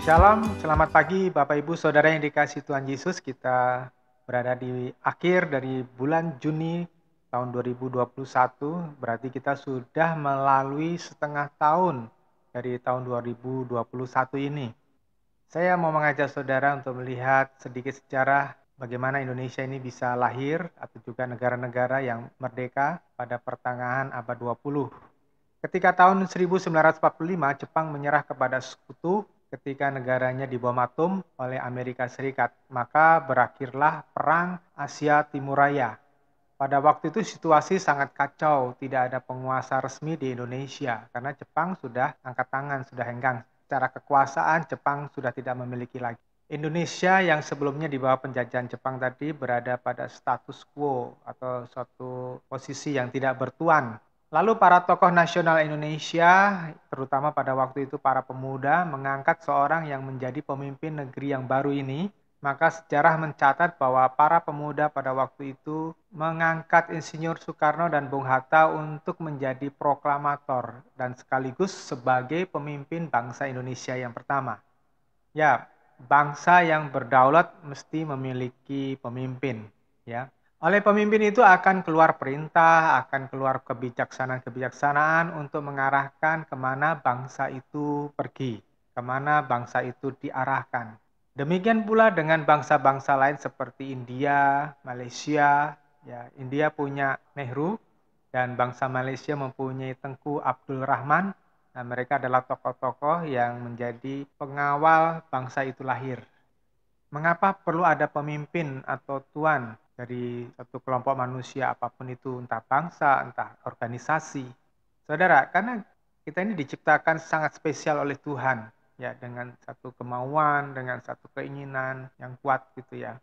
Shalom, selamat pagi Bapak Ibu Saudara yang dikasihi Tuhan Yesus. Kita berada di akhir dari bulan Juni tahun 2021, berarti kita sudah melalui setengah tahun dari tahun 2021 ini. Saya mau mengajak saudara untuk melihat sedikit sejarah bagaimana Indonesia ini bisa lahir atau juga negara-negara yang merdeka pada pertengahan abad 20. Ketika tahun 1945 Jepang menyerah kepada sekutu ketika negaranya dibom atom oleh Amerika Serikat, maka berakhirlah Perang Asia Timur Raya. Pada waktu itu situasi sangat kacau, tidak ada penguasa resmi di Indonesia karena Jepang sudah angkat tangan, sudah hengkang. Secara kekuasaan Jepang sudah tidak memiliki lagi. Indonesia yang sebelumnya di bawah penjajahan Jepang tadi berada pada status quo atau suatu posisi yang tidak bertuan. Lalu para tokoh nasional Indonesia, terutama pada waktu itu para pemuda, mengangkat seorang yang menjadi pemimpin negeri yang baru ini. Maka sejarah mencatat bahwa para pemuda pada waktu itu mengangkat Insinyur Soekarno dan Bung Hatta untuk menjadi proklamator dan sekaligus sebagai pemimpin bangsa Indonesia yang pertama. Ya, bangsa yang berdaulat mesti memiliki pemimpin, ya. Oleh pemimpin itu akan keluar perintah, akan keluar kebijaksanaan-kebijaksanaan untuk mengarahkan kemana bangsa itu pergi, kemana bangsa itu diarahkan. Demikian pula dengan bangsa-bangsa lain seperti India, Malaysia. Ya, India punya Nehru dan bangsa Malaysia mempunyai Tengku Abdul Rahman. Nah, mereka adalah tokoh-tokoh yang menjadi pengawal bangsa itu lahir. Mengapa perlu ada pemimpin atau tuan dari satu kelompok manusia apapun itu, entah bangsa, entah organisasi? Saudara, karena kita ini diciptakan sangat spesial oleh Tuhan, ya, dengan satu kemauan, dengan satu keinginan yang kuat gitu ya.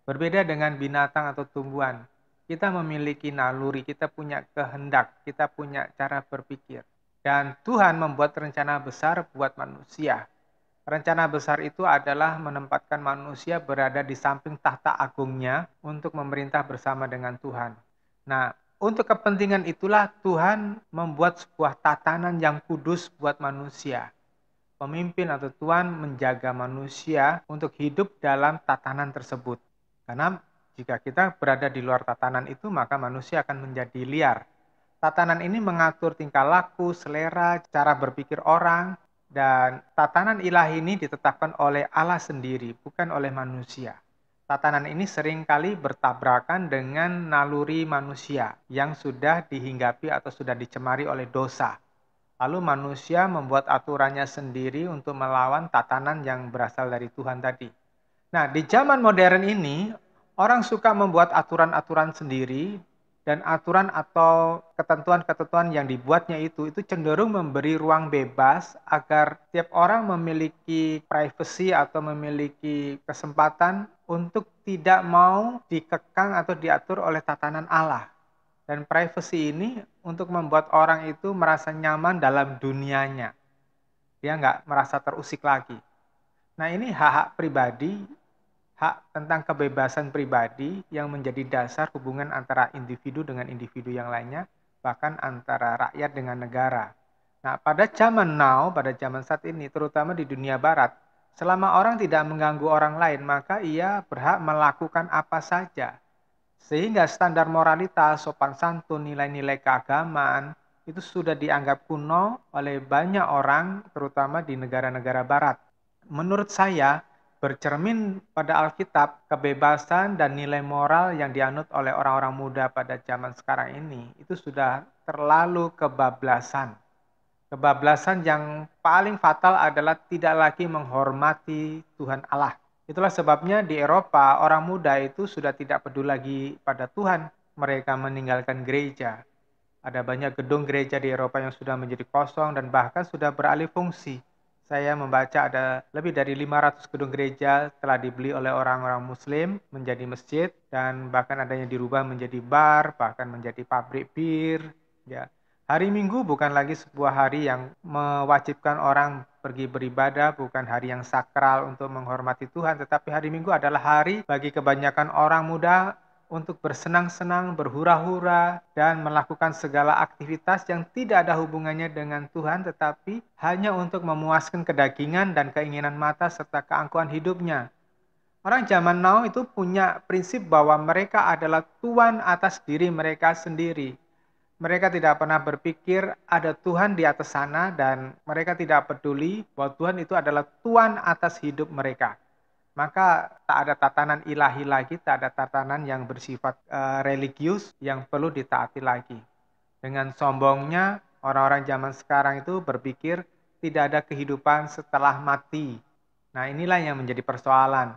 Berbeda dengan binatang atau tumbuhan, kita memiliki naluri, kita punya kehendak, kita punya cara berpikir. Dan Tuhan membuat rencana besar buat manusia. Rencana besar itu adalah menempatkan manusia berada di samping tahta agungnya untuk memerintah bersama dengan Tuhan. Nah, untuk kepentingan itulah Tuhan membuat sebuah tatanan yang kudus buat manusia. Pemimpin atau tuan menjaga manusia untuk hidup dalam tatanan tersebut. Karena jika kita berada di luar tatanan itu, maka manusia akan menjadi liar. Tatanan ini mengatur tingkah laku, selera, cara berpikir orang, dan tatanan ilahi ini ditetapkan oleh Allah sendiri, bukan oleh manusia. Tatanan ini seringkali bertabrakan dengan naluri manusia yang sudah dihinggapi atau sudah dicemari oleh dosa. Lalu manusia membuat aturannya sendiri untuk melawan tatanan yang berasal dari Tuhan tadi. Nah, di zaman modern ini, orang suka membuat aturan-aturan sendiri, dan aturan atau ketentuan-ketentuan yang dibuatnya itu cenderung memberi ruang bebas agar tiap orang memiliki privasi atau memiliki kesempatan untuk tidak mau dikekang atau diatur oleh tatanan Allah. Dan privasi ini untuk membuat orang itu merasa nyaman dalam dunianya. Dia nggak merasa terusik lagi. Nah, ini hak-hak pribadi, hak tentang kebebasan pribadi yang menjadi dasar hubungan antara individu dengan individu yang lainnya, bahkan antara rakyat dengan negara. Nah, pada zaman now, pada zaman saat ini, terutama di dunia barat, selama orang tidak mengganggu orang lain, maka ia berhak melakukan apa saja. Sehingga standar moralitas, sopan santun, nilai-nilai keagamaan, itu sudah dianggap kuno oleh banyak orang, terutama di negara-negara barat. Menurut saya, bercermin pada Alkitab, kebebasan dan nilai moral yang dianut oleh orang-orang muda pada zaman sekarang ini, itu sudah terlalu kebablasan. Kebablasan yang paling fatal adalah tidak lagi menghormati Tuhan Allah. Itulah sebabnya di Eropa, orang muda itu sudah tidak peduli lagi pada Tuhan. Mereka meninggalkan gereja. Ada banyak gedung gereja di Eropa yang sudah menjadi kosong dan bahkan sudah beralih fungsi. Saya membaca ada lebih dari 500 gedung gereja telah dibeli oleh orang-orang muslim menjadi masjid dan bahkan ada yang dirubah menjadi bar, bahkan menjadi pabrik bir. Ya. Hari Minggu bukan lagi sebuah hari yang mewajibkan orang pergi beribadah, bukan hari yang sakral untuk menghormati Tuhan, tetapi hari Minggu adalah hari bagi kebanyakan orang muda untuk bersenang-senang, berhura-hura, dan melakukan segala aktivitas yang tidak ada hubungannya dengan Tuhan, tetapi hanya untuk memuaskan kedagingan dan keinginan mata serta keangkuhan hidupnya. Orang zaman now itu punya prinsip bahwa mereka adalah tuan atas diri mereka sendiri. Mereka tidak pernah berpikir ada Tuhan di atas sana, dan mereka tidak peduli bahwa Tuhan itu adalah tuan atas hidup mereka. Maka tak ada tatanan ilahi lagi, tak ada tatanan yang bersifat religius yang perlu ditaati lagi. Dengan sombongnya, orang-orang zaman sekarang itu berpikir tidak ada kehidupan setelah mati. Nah, inilah yang menjadi persoalan.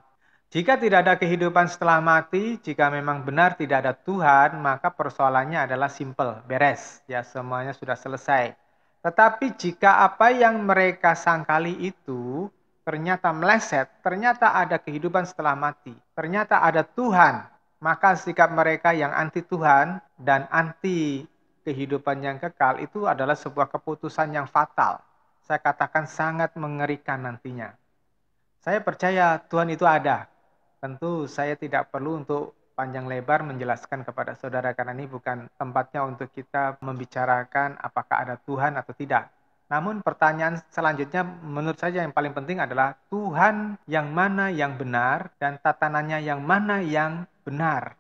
Jika tidak ada kehidupan setelah mati, jika memang benar tidak ada Tuhan, maka persoalannya adalah simple, beres. Ya, semuanya sudah selesai. Tetapi jika apa yang mereka sangkali itu ternyata meleset, ternyata ada kehidupan setelah mati, ternyata ada Tuhan, maka sikap mereka yang anti Tuhan dan anti kehidupan yang kekal itu adalah sebuah keputusan yang fatal. Saya katakan sangat mengerikan nantinya. Saya percaya Tuhan itu ada. Tentu saya tidak perlu untuk panjang lebar menjelaskan kepada saudara karena ini bukan tempatnya untuk kita membicarakan apakah ada Tuhan atau tidak. Namun pertanyaan selanjutnya menurut saya yang paling penting adalah Tuhan yang mana yang benar dan tatanannya yang mana yang benar.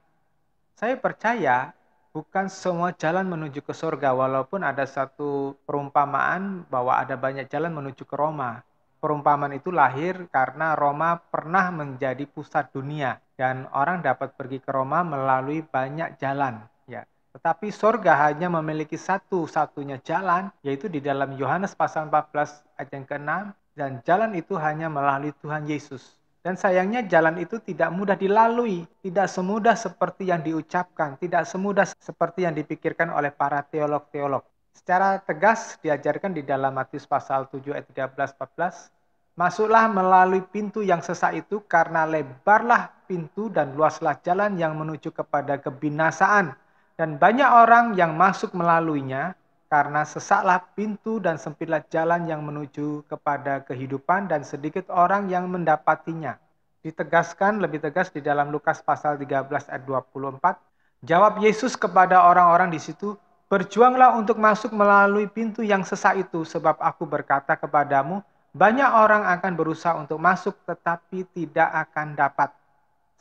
Saya percaya bukan semua jalan menuju ke surga, walaupun ada satu perumpamaan bahwa ada banyak jalan menuju ke Roma. Perumpamaan itu lahir karena Roma pernah menjadi pusat dunia dan orang dapat pergi ke Roma melalui banyak jalan. Ya. Tetapi surga hanya memiliki satu-satunya jalan, yaitu di dalam Yohanes pasal 14 ayat yang ke-6, dan jalan itu hanya melalui Tuhan Yesus. Dan sayangnya jalan itu tidak mudah dilalui, tidak semudah seperti yang diucapkan, tidak semudah seperti yang dipikirkan oleh para teolog-teolog. Secara tegas diajarkan di dalam Matius pasal 7 ayat 13-14, masuklah melalui pintu yang sesak itu karena lebarlah pintu dan luaslah jalan yang menuju kepada kebinasaan. Dan banyak orang yang masuk melaluinya karena sesaklah pintu dan sempitlah jalan yang menuju kepada kehidupan dan sedikit orang yang mendapatinya. Ditegaskan lebih tegas di dalam Lukas pasal 13 ayat 24. Jawab Yesus kepada orang-orang di situ, berjuanglah untuk masuk melalui pintu yang sesak itu, sebab aku berkata kepadamu, banyak orang akan berusaha untuk masuk tetapi tidak akan dapat.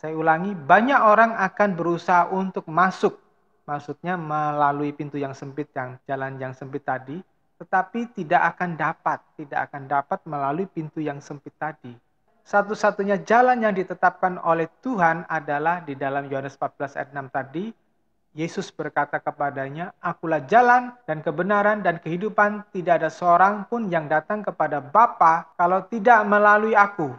Saya ulangi, banyak orang akan berusaha untuk masuk. Maksudnya melalui pintu yang sempit, yang jalan yang sempit tadi, tetapi tidak akan dapat melalui pintu yang sempit tadi. Satu-satunya jalan yang ditetapkan oleh Tuhan adalah di dalam Yohanes 14 ayat 6 tadi, Yesus berkata kepadanya, akulah jalan dan kebenaran dan kehidupan, tidak ada seorang pun yang datang kepada Bapa kalau tidak melalui aku.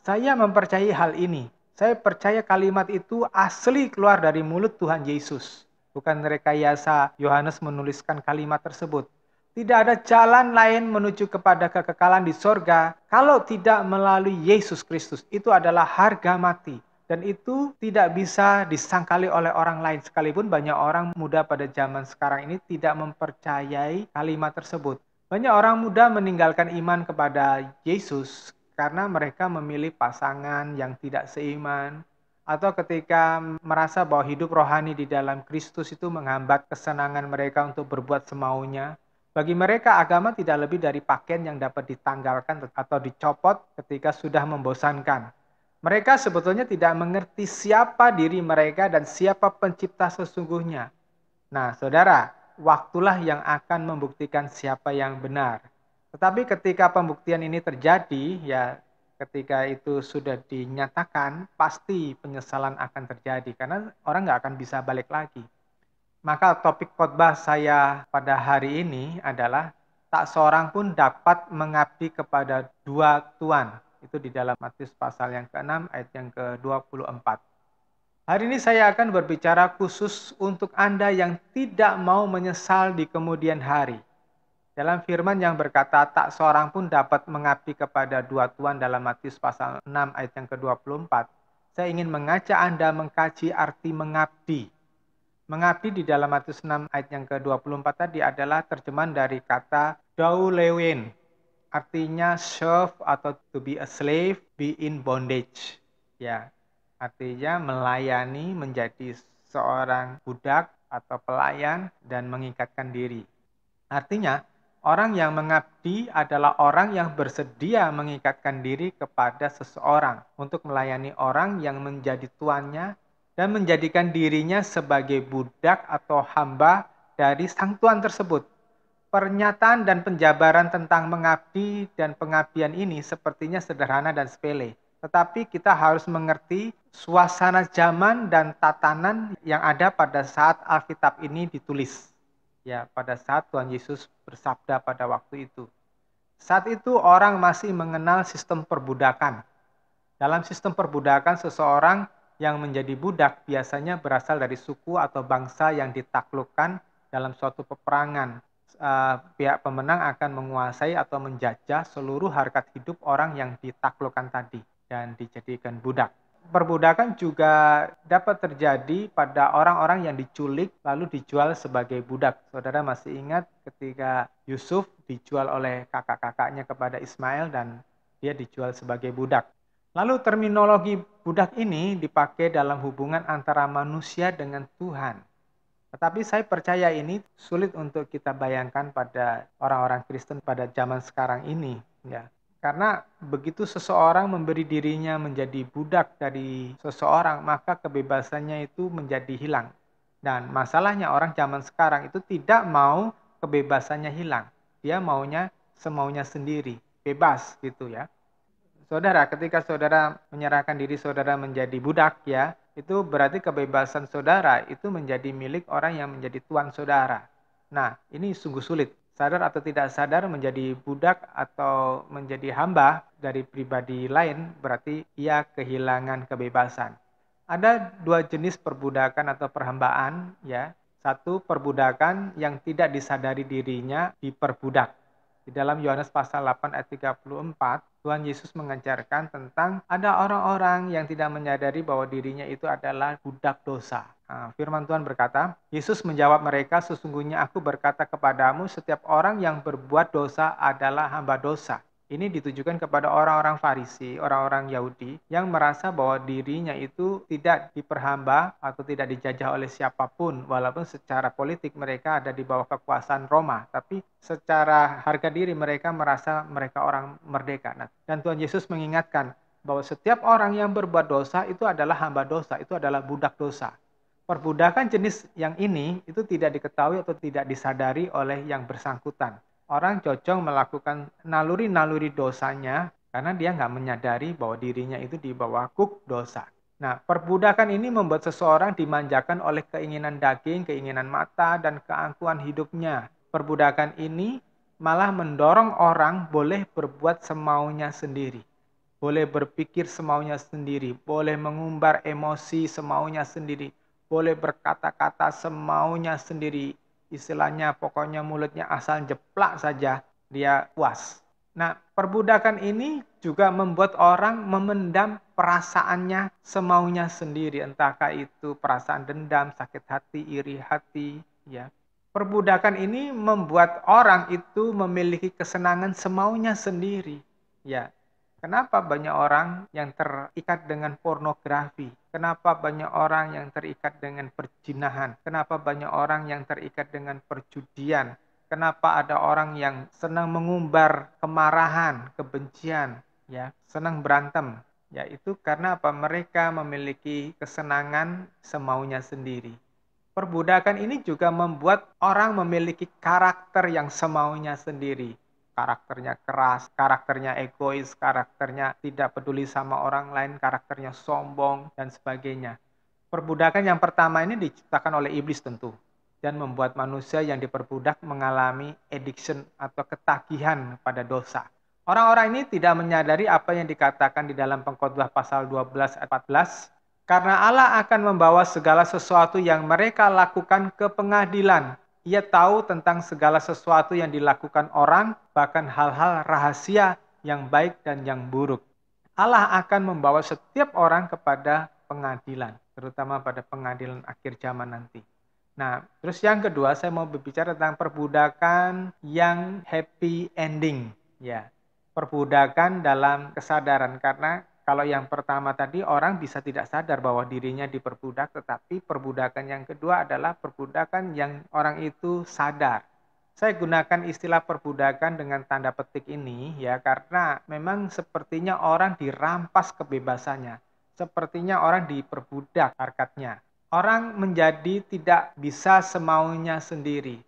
Saya mempercayai hal ini. Saya percaya kalimat itu asli keluar dari mulut Tuhan Yesus. Bukan rekayasa Yohanes menuliskan kalimat tersebut. Tidak ada jalan lain menuju kepada kekekalan di sorga kalau tidak melalui Yesus Kristus. Itu adalah harga mati. Dan itu tidak bisa disangkali oleh orang lain. Sekalipun banyak orang muda pada zaman sekarang ini tidak mempercayai kalimat tersebut. Banyak orang muda meninggalkan iman kepada Yesus karena mereka memilih pasangan yang tidak seiman, atau ketika merasa bahwa hidup rohani di dalam Kristus itu menghambat kesenangan mereka untuk berbuat semaunya. Bagi mereka agama tidak lebih dari pakaian yang dapat ditanggalkan atau dicopot ketika sudah membosankan. Mereka sebetulnya tidak mengerti siapa diri mereka dan siapa pencipta sesungguhnya. Nah, saudara, waktulah yang akan membuktikan siapa yang benar. Tetapi ketika pembuktian ini terjadi, ya ketika itu sudah dinyatakan, pasti penyesalan akan terjadi karena orang nggak akan bisa balik lagi. Maka topik khotbah saya pada hari ini adalah tak seorang pun dapat mengabdi kepada dua tuan. Itu di dalam Matius pasal yang ke-6 ayat yang ke-24. Hari ini saya akan berbicara khusus untuk Anda yang tidak mau menyesal di kemudian hari. Dalam firman yang berkata, tak seorang pun dapat mengabdi kepada dua tuan dalam Matius pasal 6 ayat yang ke-24, saya ingin mengajak Anda mengkaji arti mengabdi. Mengabdi di dalam Matius 6 ayat yang ke-24 tadi adalah terjemahan dari kata doulewen, artinya serve atau to be a slave, be in bondage. Ya, artinya melayani, menjadi seorang budak atau pelayan dan mengikatkan diri. Artinya, orang yang mengabdi adalah orang yang bersedia mengikatkan diri kepada seseorang untuk melayani orang yang menjadi tuannya dan menjadikan dirinya sebagai budak atau hamba dari sang tuan tersebut. Pernyataan dan penjabaran tentang mengabdi dan pengabdian ini sepertinya sederhana dan sepele. Tetapi kita harus mengerti suasana zaman dan tatanan yang ada pada saat Alkitab ini ditulis. Ya, pada saat Tuhan Yesus bersabda pada waktu itu. Saat itu orang masih mengenal sistem perbudakan. Dalam sistem perbudakan, seseorang yang menjadi budak biasanya berasal dari suku atau bangsa yang ditaklukkan dalam suatu peperangan. Pihak pemenang akan menguasai atau menjajah seluruh harkat hidup orang yang ditaklukkan tadi dan dijadikan budak. Perbudakan juga dapat terjadi pada orang-orang yang diculik lalu dijual sebagai budak. Saudara masih ingat ketika Yusuf dijual oleh kakak-kakaknya kepada Ismail dan dia dijual sebagai budak. Lalu terminologi budak ini dipakai dalam hubungan antara manusia dengan Tuhan. Tetapi saya percaya ini sulit untuk kita bayangkan pada orang-orang Kristen pada zaman sekarang ini, ya. Karena begitu seseorang memberi dirinya menjadi budak dari seseorang, maka kebebasannya itu menjadi hilang. Dan masalahnya orang zaman sekarang itu tidak mau kebebasannya hilang. Dia maunya semaunya sendiri, bebas gitu ya. Saudara, ketika saudara menyerahkan diri saudara menjadi budak ya, itu berarti kebebasan saudara itu menjadi milik orang yang menjadi tuan saudara. Nah, ini sungguh sulit. Sadar atau tidak sadar menjadi budak atau menjadi hamba dari pribadi lain berarti ia kehilangan kebebasan. Ada dua jenis perbudakan atau perhambaan ya. Satu, perbudakan yang tidak disadari dirinya diperbudak. Di dalam Yohanes pasal 8 ayat 34, Tuhan Yesus mengajarkan tentang ada orang-orang yang tidak menyadari bahwa dirinya itu adalah budak dosa. Firman Tuhan berkata, Yesus menjawab mereka, sesungguhnya aku berkata kepadamu, setiap orang yang berbuat dosa adalah hamba dosa. Ini ditujukan kepada orang-orang Farisi, orang-orang Yahudi yang merasa bahwa dirinya itu tidak diperhamba atau tidak dijajah oleh siapapun, walaupun secara politik mereka ada di bawah kekuasaan Roma, tapi secara harga diri mereka merasa mereka orang merdeka. Dan Tuhan Yesus mengingatkan bahwa setiap orang yang berbuat dosa itu adalah hamba dosa, itu adalah budak dosa. Perbudakan jenis yang ini itu tidak diketahui atau tidak disadari oleh yang bersangkutan. Orang cocok melakukan naluri-naluri dosanya karena dia nggak menyadari bahwa dirinya itu di bawah kuk dosa. Nah, perbudakan ini membuat seseorang dimanjakan oleh keinginan daging, keinginan mata, dan keangkuhan hidupnya. Perbudakan ini malah mendorong orang boleh berbuat semaunya sendiri. Boleh berpikir semaunya sendiri, boleh mengumbar emosi semaunya sendiri, boleh berkata-kata semaunya sendiri. Istilahnya pokoknya mulutnya asal jeplak saja dia puas. Nah, perbudakan ini juga membuat orang memendam perasaannya semaunya sendiri, entahkah itu perasaan dendam, sakit hati, iri hati, ya. Perbudakan ini membuat orang itu memiliki kesenangan semaunya sendiri, ya. Kenapa banyak orang yang terikat dengan pornografi? Kenapa banyak orang yang terikat dengan perzinahan? Kenapa banyak orang yang terikat dengan perjudian? Kenapa ada orang yang senang mengumbar kemarahan, kebencian, ya, senang berantem? Ya, itu karena apa? Mereka memiliki kesenangan semaunya sendiri. Perbudakan ini juga membuat orang memiliki karakter yang semaunya sendiri. Karakternya keras, karakternya egois, karakternya tidak peduli sama orang lain, karakternya sombong, dan sebagainya. Perbudakan yang pertama ini diciptakan oleh iblis tentu, dan membuat manusia yang diperbudak mengalami addiction atau ketagihan pada dosa. Orang-orang ini tidak menyadari apa yang dikatakan di dalam Pengkhotbah pasal 12 ayat 14, karena Allah akan membawa segala sesuatu yang mereka lakukan ke pengadilan. Ia tahu tentang segala sesuatu yang dilakukan orang, bahkan hal-hal rahasia yang baik dan yang buruk. Allah akan membawa setiap orang kepada pengadilan, terutama pada pengadilan akhir zaman nanti. Nah, terus yang kedua saya mau berbicara tentang perbudakan yang happy ending. Ya, perbudakan dalam kesadaran, karena Kalau yang pertama tadi orang bisa tidak sadar bahwa dirinya diperbudak, tetapi perbudakan yang kedua adalah perbudakan yang orang itu sadar. Saya gunakan istilah perbudakan dengan tanda petik ini ya karena memang sepertinya orang dirampas kebebasannya. Sepertinya orang diperbudak harkatnya. Orang menjadi tidak bisa semaunya sendiri.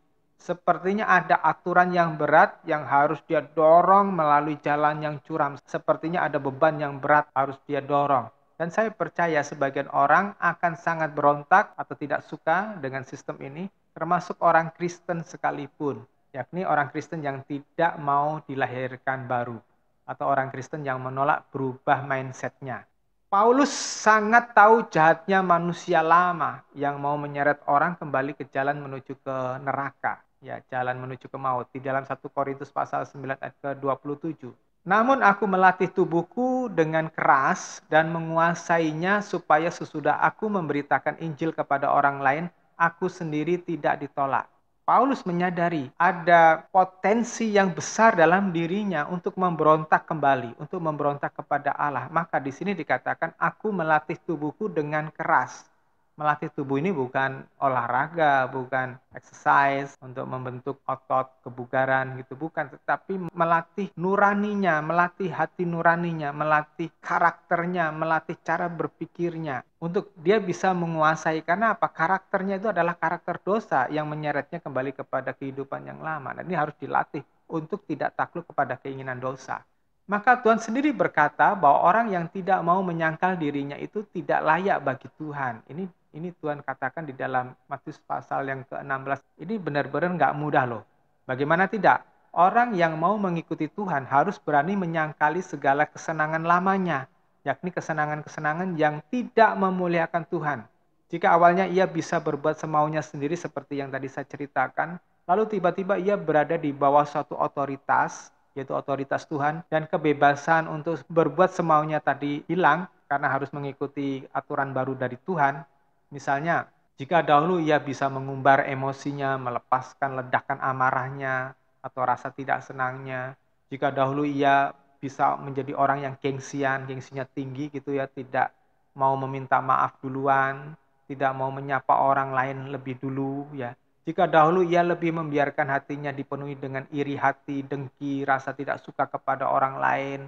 Sepertinya ada aturan yang berat yang harus dia dorong melalui jalan yang curam. Sepertinya ada beban yang berat harus dia dorong. Dan saya percaya sebagian orang akan sangat berontak atau tidak suka dengan sistem ini, termasuk orang Kristen sekalipun. Yakni orang Kristen yang tidak mau dilahirkan baru. Atau orang Kristen yang menolak berubah mindset-nya. Paulus sangat tahu jahatnya manusia lama yang mau menyeret orang kembali ke jalan menuju ke neraka. Ya, jalan menuju ke maut. Di dalam 1 Korintus pasal 9 ayat ke-27. Namun aku melatih tubuhku dengan keras dan menguasainya supaya sesudah aku memberitakan Injil kepada orang lain, aku sendiri tidak ditolak. Paulus menyadari ada potensi yang besar dalam dirinya untuk memberontak kembali, untuk memberontak kepada Allah. Maka di sini dikatakan, aku melatih tubuhku dengan keras. Melatih tubuh ini bukan olahraga, bukan exercise untuk membentuk otot kebugaran gitu, bukan. Tetapi melatih nuraninya, melatih hati nuraninya, melatih karakternya, melatih cara berpikirnya. Untuk dia bisa menguasai, karena apa? Karakternya itu adalah karakter dosa yang menyeretnya kembali kepada kehidupan yang lama. Dan ini harus dilatih untuk tidak takluk kepada keinginan dosa. Maka Tuhan sendiri berkata bahwa orang yang tidak mau menyangkal dirinya itu tidak layak bagi Tuhan. Ini Tuhan katakan di dalam Matius pasal yang ke-16. Ini benar-benar nggak mudah loh. Bagaimana tidak? Orang yang mau mengikuti Tuhan harus berani menyangkali segala kesenangan lamanya. Yakni kesenangan-kesenangan yang tidak memuliakan Tuhan. Jika awalnya ia bisa berbuat semaunya sendiri seperti yang tadi saya ceritakan, lalu tiba-tiba ia berada di bawah suatu otoritas, yaitu otoritas Tuhan, dan kebebasan untuk berbuat semaunya tadi hilang karena harus mengikuti aturan baru dari Tuhan. Misalnya, jika dahulu ia bisa mengumbar emosinya, melepaskan ledakan amarahnya, atau rasa tidak senangnya, jika dahulu ia bisa menjadi orang yang gengsinya tinggi gitu ya, tidak mau meminta maaf duluan, tidak mau menyapa orang lain lebih dulu ya. Jika dahulu ia lebih membiarkan hatinya dipenuhi dengan iri hati, dengki, rasa tidak suka kepada orang lain,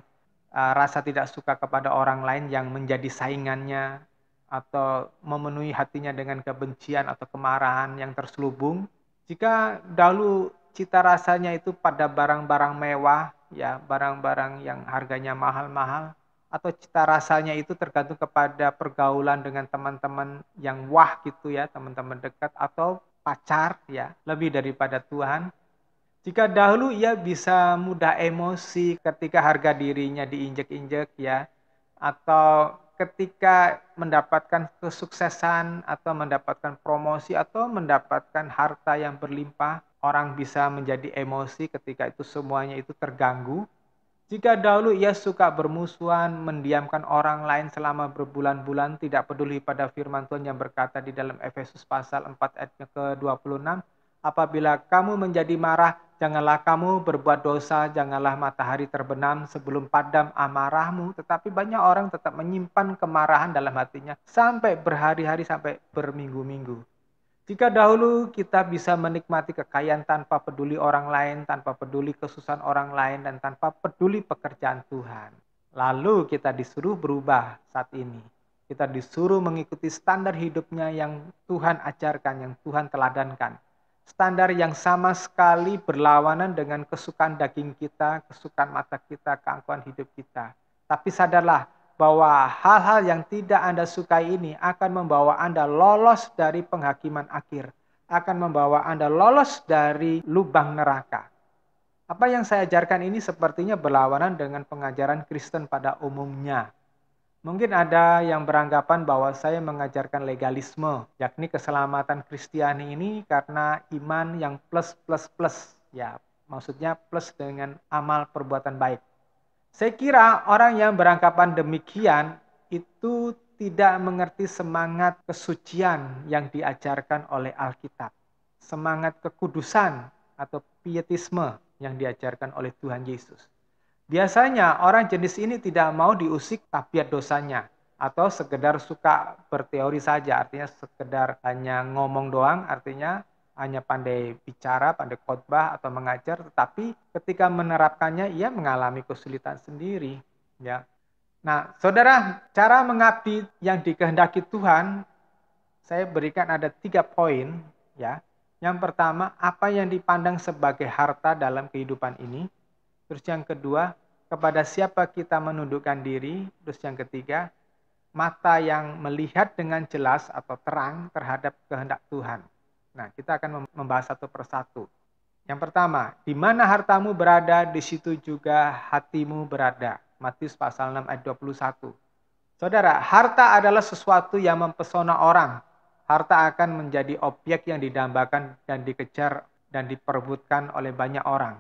rasa tidak suka kepada orang lain yang menjadi saingannya, atau memenuhi hatinya dengan kebencian atau kemarahan yang terselubung. Jika dahulu cita rasanya itu pada barang-barang mewah, ya barang-barang yang harganya mahal-mahal, atau cita rasanya itu tergantung kepada pergaulan dengan teman-teman yang wah gitu ya, teman-teman dekat atau pacar ya, lebih daripada Tuhan. Jika dahulu ia bisa mudah emosi ketika harga dirinya diinjek-injek ya, atau ketika mendapatkan kesuksesan atau mendapatkan promosi atau mendapatkan harta yang berlimpah, orang bisa menjadi emosi ketika itu semuanya itu terganggu. Jika dahulu ia suka bermusuhan, mendiamkan orang lain selama berbulan-bulan, tidak peduli pada firman Tuhan yang berkata di dalam Efesus pasal 4 ayat ke-26, apabila kamu menjadi marah, janganlah kamu berbuat dosa, janganlah matahari terbenam sebelum padam amarahmu. Tetapi banyak orang tetap menyimpan kemarahan dalam hatinya sampai berhari-hari, sampai berminggu-minggu. Jika dahulu kita bisa menikmati kekayaan tanpa peduli orang lain, tanpa peduli kesusahan orang lain, dan tanpa peduli pekerjaan Tuhan. Lalu kita disuruh berubah saat ini. Kita disuruh mengikuti standar hidupnya yang Tuhan ajarkan, yang Tuhan teladankan. Standar yang sama sekali berlawanan dengan kesukaan daging kita, kesukaan mata kita, keangkuhan hidup kita. Tapi sadarlah, bahwa hal-hal yang tidak Anda sukai ini akan membawa Anda lolos dari penghakiman akhir, akan membawa Anda lolos dari lubang neraka. Apa yang saya ajarkan ini sepertinya berlawanan dengan pengajaran Kristen pada umumnya. Mungkin ada yang beranggapan bahwa saya mengajarkan legalisme, yakni keselamatan Kristiani ini karena iman yang plus. Ya, maksudnya plus dengan amal perbuatan baik. Saya kira orang yang beranggapan demikian itu tidak mengerti semangat kesucian yang diajarkan oleh Alkitab. Semangat kekudusan atau pietisme yang diajarkan oleh Tuhan Yesus. Biasanya orang jenis ini tidak mau diusik tabiat dosanya atau sekedar suka berteori saja, artinya sekedar hanya ngomong doang, artinya hanya pandai bicara, pandai khotbah atau mengajar, tetapi ketika menerapkannya ia mengalami kesulitan sendiri, ya. Nah, saudara, cara mengabdi yang dikehendaki Tuhan, saya berikan ada 3 poin, ya. Yang pertama, apa yang dipandang sebagai harta dalam kehidupan ini. Terus yang kedua, kepada siapa kita menundukkan diri. Terus yang ketiga, mata yang melihat dengan jelas atau terang terhadap kehendak Tuhan. Nah, kita akan membahas satu persatu. Yang pertama, di mana hartamu berada, di situ juga hatimu berada. Matius pasal 6 ayat 21. Saudara, harta adalah sesuatu yang mempesona orang. Harta akan menjadi objek yang didambakan dan dikejar dan diperebutkan oleh banyak orang.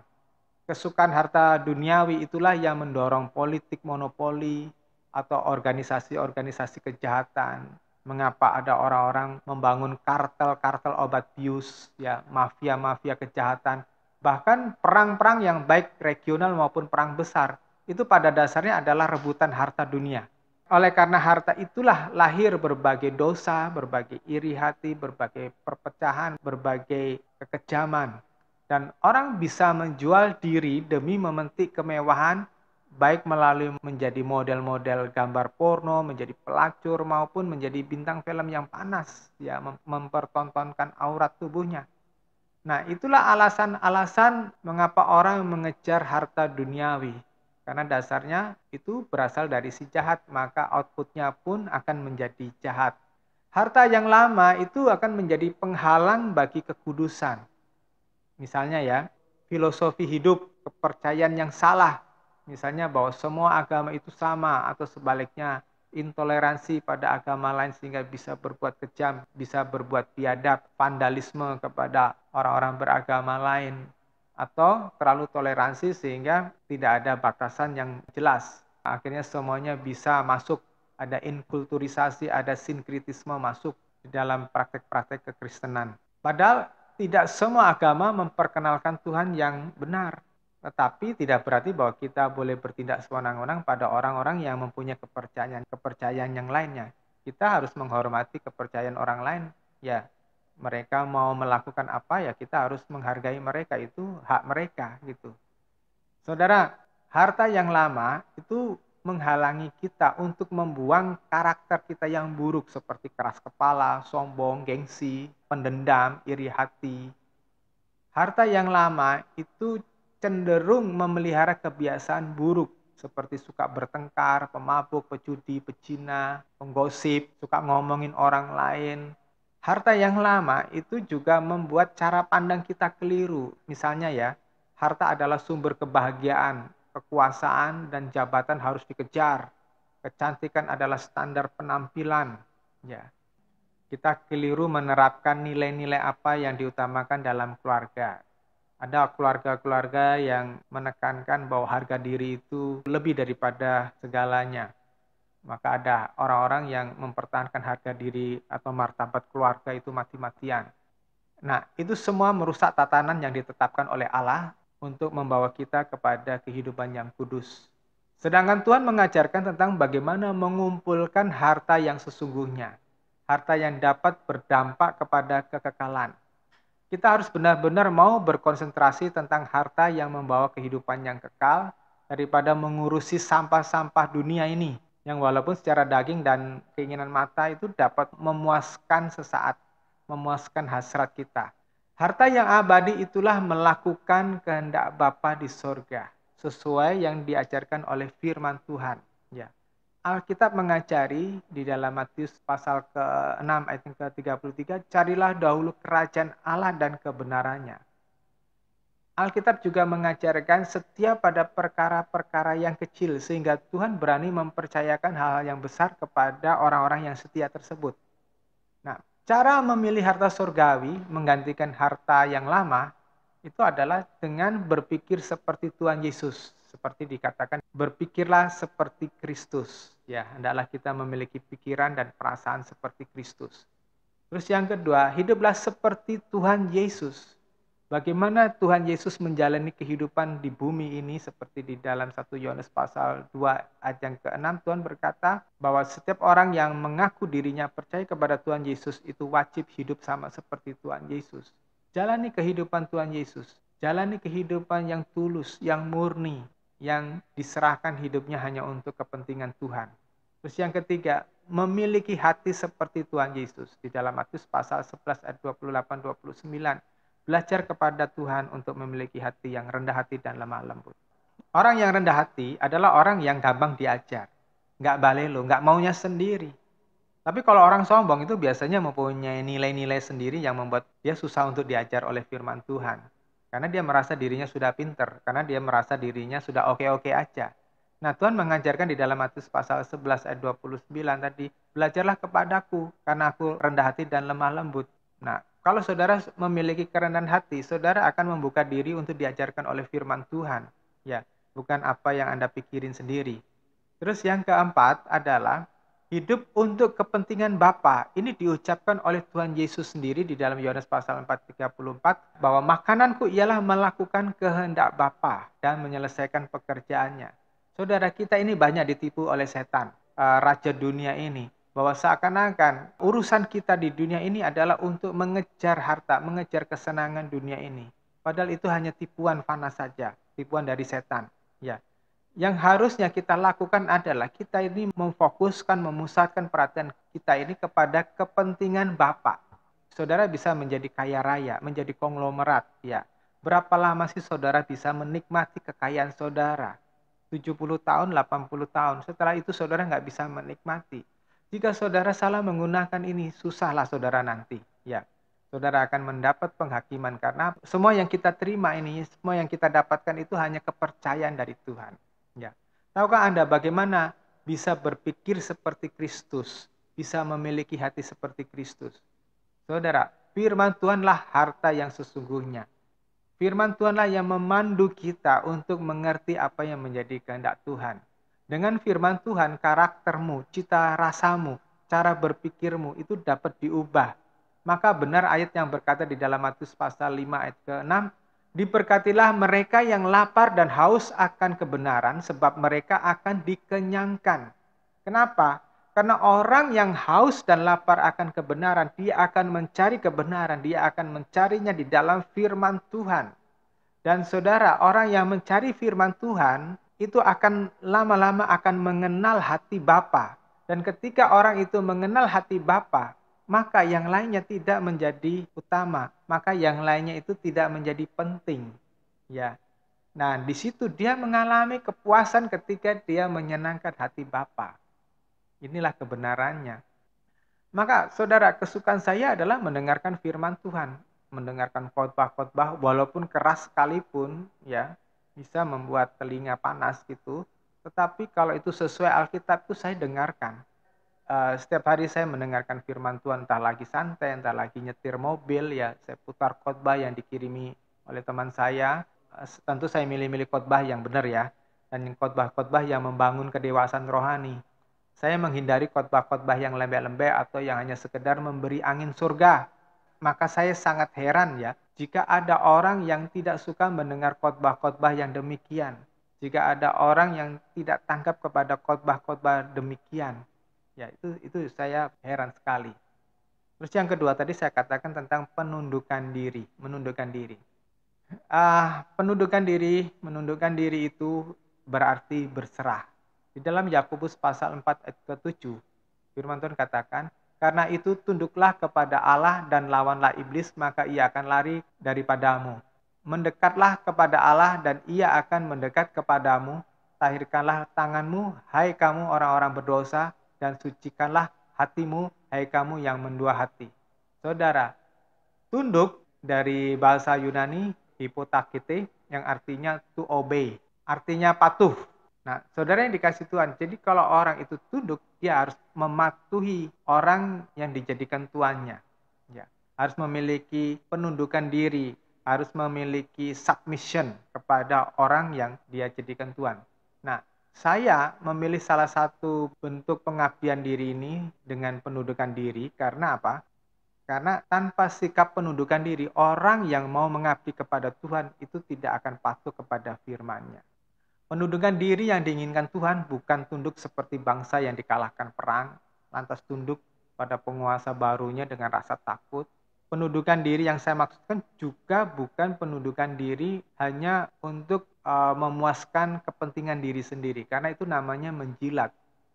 Kesukaan harta duniawi itulah yang mendorong politik monopoli atau organisasi-organisasi kejahatan. Mengapa ada orang-orang membangun kartel-kartel obat bius, ya, mafia-mafia kejahatan, bahkan perang-perang yang baik regional maupun perang besar, itu pada dasarnya adalah rebutan harta dunia. Oleh karena harta itulah lahir berbagai dosa, berbagai iri hati, berbagai perpecahan, berbagai kekejaman. Dan orang bisa menjual diri demi memetik kemewahan, baik melalui menjadi model-model gambar porno, menjadi pelacur, maupun menjadi bintang film yang panas, ya, mempertontonkan aurat tubuhnya. Nah, itulah alasan-alasan mengapa orang mengejar harta duniawi. Karena dasarnya itu berasal dari si jahat, maka outputnya pun akan menjadi jahat. Harta yang lama itu akan menjadi penghalang bagi kekudusan. Misalnya ya, filosofi hidup, kepercayaan yang salah. Misalnya bahwa semua agama itu sama atau sebaliknya intoleransi pada agama lain sehingga bisa berbuat kejam, bisa berbuat biadab, vandalisme kepada orang-orang beragama lain. Atau terlalu toleransi sehingga tidak ada batasan yang jelas. Akhirnya semuanya bisa masuk, ada inkulturisasi, ada sinkritisme masuk di dalam praktek-praktek kekristenan. Padahal tidak semua agama memperkenalkan Tuhan yang benar. Tetapi tidak berarti bahwa kita boleh bertindak sewenang-wenang pada orang-orang yang mempunyai kepercayaan yang lainnya. Kita harus menghormati kepercayaan orang lain. Ya, mereka mau melakukan apa ya kita harus menghargai mereka, itu hak mereka gitu. Saudara, harta yang lama itu menghalangi kita untuk membuang karakter kita yang buruk seperti keras kepala, sombong, gengsi, pendendam, iri hati. Harta yang lama itu cenderung memelihara kebiasaan buruk seperti suka bertengkar, pemabuk, pejudi, pezina, penggosip, suka ngomongin orang lain. Harta yang lama itu juga membuat cara pandang kita keliru. Misalnya ya, harta adalah sumber kebahagiaan, kekuasaan, dan jabatan harus dikejar. Kecantikan adalah standar penampilan. Ya, kita keliru menerapkan nilai-nilai apa yang diutamakan dalam keluarga. Ada keluarga-keluarga yang menekankan bahwa harga diri itu lebih daripada segalanya. Maka ada orang-orang yang mempertahankan harga diri atau martabat keluarga itu mati-matian. Nah, itu semua merusak tatanan yang ditetapkan oleh Allah untuk membawa kita kepada kehidupan yang kudus. Sedangkan Tuhan mengajarkan tentang bagaimana mengumpulkan harta yang sesungguhnya. Harta yang dapat berdampak kepada kekekalan. Kita harus benar-benar mau berkonsentrasi tentang harta yang membawa kehidupan yang kekal daripada mengurusi sampah-sampah dunia ini yang walaupun secara daging dan keinginan mata itu dapat memuaskan sesaat, memuaskan hasrat kita. Harta yang abadi itulah melakukan kehendak Bapa di sorga, sesuai yang diajarkan oleh firman Tuhan. Ya. Alkitab mengajari di dalam Matius pasal ke-6 ayat yang ke-33, carilah dahulu kerajaan Allah dan kebenarannya. Alkitab juga mengajarkan setia pada perkara-perkara yang kecil sehingga Tuhan berani mempercayakan hal-hal yang besar kepada orang-orang yang setia tersebut. Nah, cara memilih harta surgawi menggantikan harta yang lama itu adalah dengan berpikir seperti Tuhan Yesus. Seperti dikatakan, berpikirlah seperti Kristus. Ya, hendaklah kita memiliki pikiran dan perasaan seperti Kristus. Terus yang kedua, hiduplah seperti Tuhan Yesus. Bagaimana Tuhan Yesus menjalani kehidupan di bumi ini seperti di dalam 1 Yohanes pasal 2 ayat yang ke-6, Tuhan berkata bahwa setiap orang yang mengaku dirinya percaya kepada Tuhan Yesus itu wajib hidup sama seperti Tuhan Yesus. Jalani kehidupan Tuhan Yesus, jalani kehidupan yang tulus, yang murni, yang diserahkan hidupnya hanya untuk kepentingan Tuhan. Terus yang ketiga, memiliki hati seperti Tuhan Yesus. Di dalam Matius pasal 11 ayat 28-29. Belajar kepada Tuhan untuk memiliki hati yang rendah hati dan lemah lembut. Orang yang rendah hati adalah orang yang gampang diajar. Nggak balelo, nggak maunya sendiri. Tapi kalau orang sombong itu biasanya mempunyai nilai-nilai sendiri yang membuat dia susah untuk diajar oleh firman Tuhan. Karena dia merasa dirinya sudah pinter. Karena dia merasa dirinya sudah oke-oke aja. Nah, Tuhan mengajarkan di dalam Matius pasal 11 ayat 29 tadi, belajarlah kepadaku karena aku rendah hati dan lemah lembut. Nah, kalau saudara memiliki kerendahan hati, saudara akan membuka diri untuk diajarkan oleh firman Tuhan. Ya, bukan apa yang Anda pikirin sendiri. Terus yang keempat adalah hidup untuk kepentingan Bapa. Ini diucapkan oleh Tuhan Yesus sendiri di dalam Yohanes pasal 4:34 bahwa makananku ialah melakukan kehendak Bapa dan menyelesaikan pekerjaannya. Saudara, kita ini banyak ditipu oleh setan, raja dunia ini. Bahwa seakan-akan urusan kita di dunia ini adalah untuk mengejar harta, mengejar kesenangan dunia ini. Padahal itu hanya tipuan fana saja, tipuan dari setan. Ya, yang harusnya kita lakukan adalah kita ini memfokuskan, memusatkan perhatian kita ini kepada kepentingan Bapa. Saudara bisa menjadi kaya raya, menjadi konglomerat. Ya, berapa lama sih saudara bisa menikmati kekayaan saudara? 70 tahun, 80 tahun. Setelah itu saudara nggak bisa menikmati. Jika saudara salah menggunakan ini, susahlah saudara nanti. Ya, saudara akan mendapat penghakiman karena semua yang kita terima ini, semua yang kita dapatkan itu hanya kepercayaan dari Tuhan. Ya, tahukah Anda bagaimana bisa berpikir seperti Kristus, bisa memiliki hati seperti Kristus? Saudara, firman Tuhanlah harta yang sesungguhnya. Firman Tuhanlah yang memandu kita untuk mengerti apa yang menjadi kehendak Tuhan. Dengan firman Tuhan, karaktermu, cita rasamu, cara berpikirmu itu dapat diubah. Maka benar ayat yang berkata di dalam Matius pasal 5 ayat ke-6, diberkatilah mereka yang lapar dan haus akan kebenaran, sebab mereka akan dikenyangkan. Kenapa? Karena orang yang haus dan lapar akan kebenaran, dia akan mencari kebenaran, dia akan mencarinya di dalam firman Tuhan. Dan saudara, orang yang mencari firman Tuhan, itu akan lama-lama akan mengenal hati Bapa. Dan ketika orang itu mengenal hati Bapa, maka yang lainnya tidak menjadi utama, maka yang lainnya itu tidak menjadi penting. Ya. Nah, di situ dia mengalami kepuasan ketika dia menyenangkan hati Bapa. Inilah kebenarannya. Maka saudara, kesukaan saya adalah mendengarkan firman Tuhan, mendengarkan khotbah-khotbah walaupun keras sekalipun ya, bisa membuat telinga panas gitu. Tetapi kalau itu sesuai Alkitab itu saya dengarkan. Setiap hari saya mendengarkan firman Tuhan, entah lagi santai, entah lagi nyetir mobil ya, saya putar khotbah yang dikirimi oleh teman saya. Tentu saya milih-milih khotbah yang benar ya, dan khotbah-khotbah yang membangun kedewasaan rohani. Saya menghindari khotbah-khotbah yang lembek-lembek atau yang hanya sekedar memberi angin surga. Maka saya sangat heran ya, jika ada orang yang tidak suka mendengar khotbah-khotbah yang demikian. Jika ada orang yang tidak tangkap kepada khotbah-khotbah demikian. Ya, itu saya heran sekali. Terus yang kedua tadi saya katakan tentang penundukan diri, menundukkan diri. Menundukkan diri itu berarti berserah. Di dalam Yakobus pasal 4 ayat ke-7, firman Tuhan katakan, karena itu tunduklah kepada Allah dan lawanlah iblis, maka ia akan lari daripadamu. Mendekatlah kepada Allah dan ia akan mendekat kepadamu. Tahirkanlah tanganmu, hai kamu orang-orang berdosa, dan sucikanlah hatimu, hai kamu yang mendua hati. Saudara, tunduk dari bahasa Yunani hypotakete yang artinya to obey, artinya patuh. Nah, saudara yang dikasih Tuhan, jadi kalau orang itu tunduk, dia harus mematuhi orang yang dijadikan tuannya. Ya, harus memiliki penundukan diri, harus memiliki submission kepada orang yang dia jadikan tuan. Nah, saya memilih salah satu bentuk pengabdian diri ini dengan penundukan diri karena apa? Karena tanpa sikap penundukan diri, orang yang mau mengabdi kepada Tuhan itu tidak akan patuh kepada firman-Nya. Penundukan diri yang diinginkan Tuhan bukan tunduk seperti bangsa yang dikalahkan perang, lantas tunduk pada penguasa barunya dengan rasa takut. Penundukan diri yang saya maksudkan juga bukan penundukan diri hanya untuk memuaskan kepentingan diri sendiri, karena itu namanya menjilat,